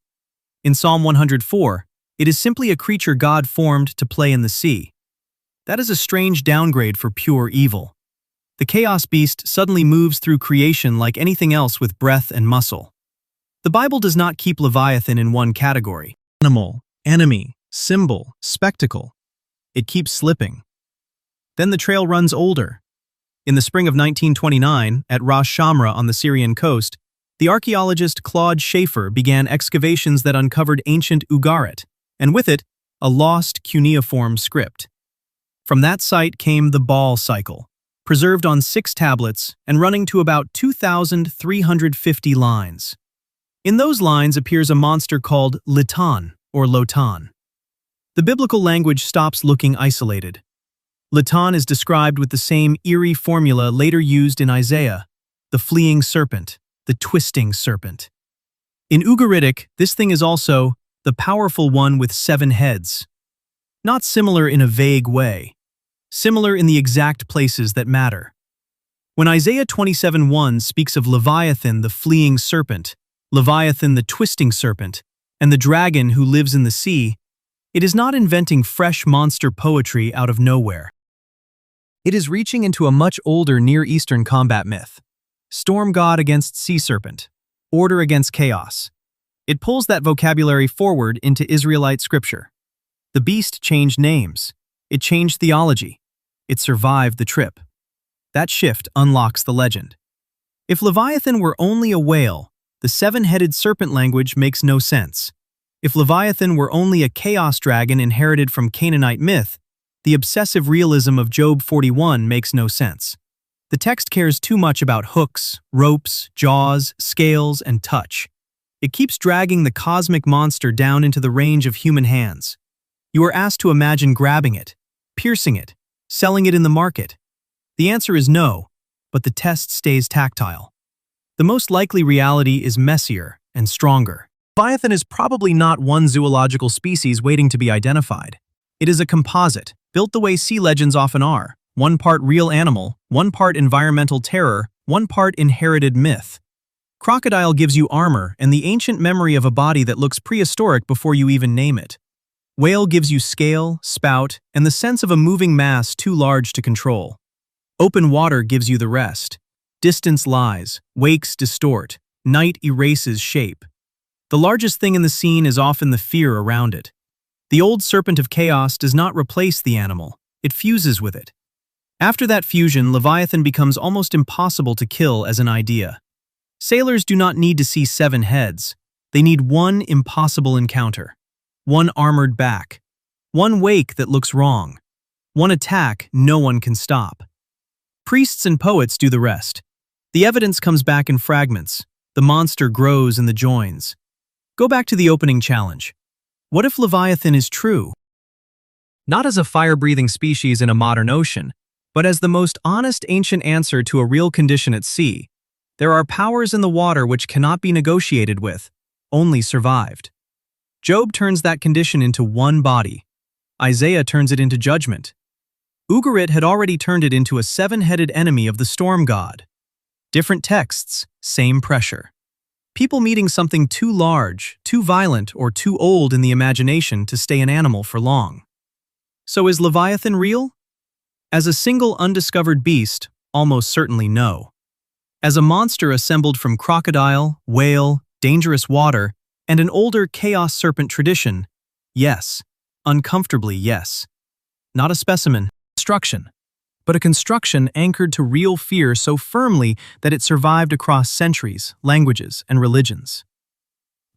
In Psalm 104, it is simply a creature God formed to play in the sea. That is a strange downgrade for pure evil. The chaos beast suddenly moves through creation like anything else with breath and muscle. The Bible does not keep Leviathan in one category: animal, enemy, symbol, spectacle. It keeps slipping. Then the trail runs older. In the spring of 1929, at Ras Shamra on the Syrian coast, the archaeologist Claude Schaefer began excavations that uncovered ancient Ugarit, and with it, a lost cuneiform script. From that site came the Baal cycle, preserved on 6 tablets and running to about 2,350 lines. In those lines appears a monster called Litan, or Lotan. The biblical language stops looking isolated. Litan is described with the same eerie formula later used in Isaiah: the fleeing serpent, the twisting serpent. In Ugaritic, this thing is also the powerful one with 7 heads. Not similar in a vague way, similar in the exact places that matter. When Isaiah 27:1 speaks of Leviathan, the fleeing serpent, Leviathan, the twisting serpent, and the dragon who lives in the sea, it is not inventing fresh monster poetry out of nowhere. It is reaching into a much older Near Eastern combat myth. Storm god against sea serpent, order against chaos. It pulls that vocabulary forward into Israelite scripture. The beast changed names. It changed theology. It survived the trip. That shift unlocks the legend. If Leviathan were only a whale, the 7-headed serpent language makes no sense. If Leviathan were only a chaos dragon inherited from Canaanite myth, the obsessive realism of Job 41 makes no sense. The text cares too much about hooks, ropes, jaws, scales, and touch. It keeps dragging the cosmic monster down into the range of human hands. You are asked to imagine grabbing it, piercing it, selling it in the market. The answer is no, but the test stays tactile. The most likely reality is messier and stronger. Leviathan is probably not one zoological species waiting to be identified. It is a composite, built the way sea legends often are: one part real animal, one part environmental terror, one part inherited myth. Crocodile gives you armor and the ancient memory of a body that looks prehistoric before you even name it. Whale gives you scale, spout, and the sense of a moving mass too large to control. Open water gives you the rest. Distance lies, wakes distort, night erases shape. The largest thing in the scene is often the fear around it. The old serpent of chaos does not replace the animal, it fuses with it. After that fusion, Leviathan becomes almost impossible to kill as an idea. Sailors do not need to see 7 heads. They need one impossible encounter. One armored back. One wake that looks wrong. One attack no one can stop. Priests and poets do the rest. The evidence comes back in fragments. The monster grows in the joins. Go back to the opening challenge. What if Leviathan is true? Not as a fire-breathing species in a modern ocean, but as the most honest ancient answer to a real condition at sea. There are powers in the water which cannot be negotiated with, only survived. Job turns that condition into one body. Isaiah turns it into judgment. Ugarit had already turned it into a seven-headed enemy of the storm god. Different texts, same pressure. People meeting something too large, too violent, or too old in the imagination to stay an animal for long. So is Leviathan real? As a single undiscovered beast, almost certainly no. As a monster assembled from crocodile, whale, dangerous water, and an older chaos serpent tradition, yes. Uncomfortably yes. Not a specimen. Construction. But a construction anchored to real fear so firmly that it survived across centuries, languages, and religions.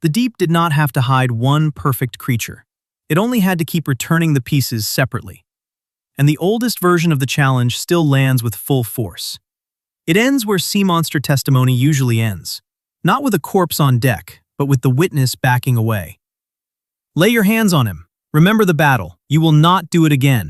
The deep did not have to hide one perfect creature. It only had to keep returning the pieces separately. And the oldest version of the challenge still lands with full force. It ends where sea monster testimony usually ends. Not with a corpse on deck, but with the witness backing away. Lay your hands on him. Remember the battle. You will not do it again.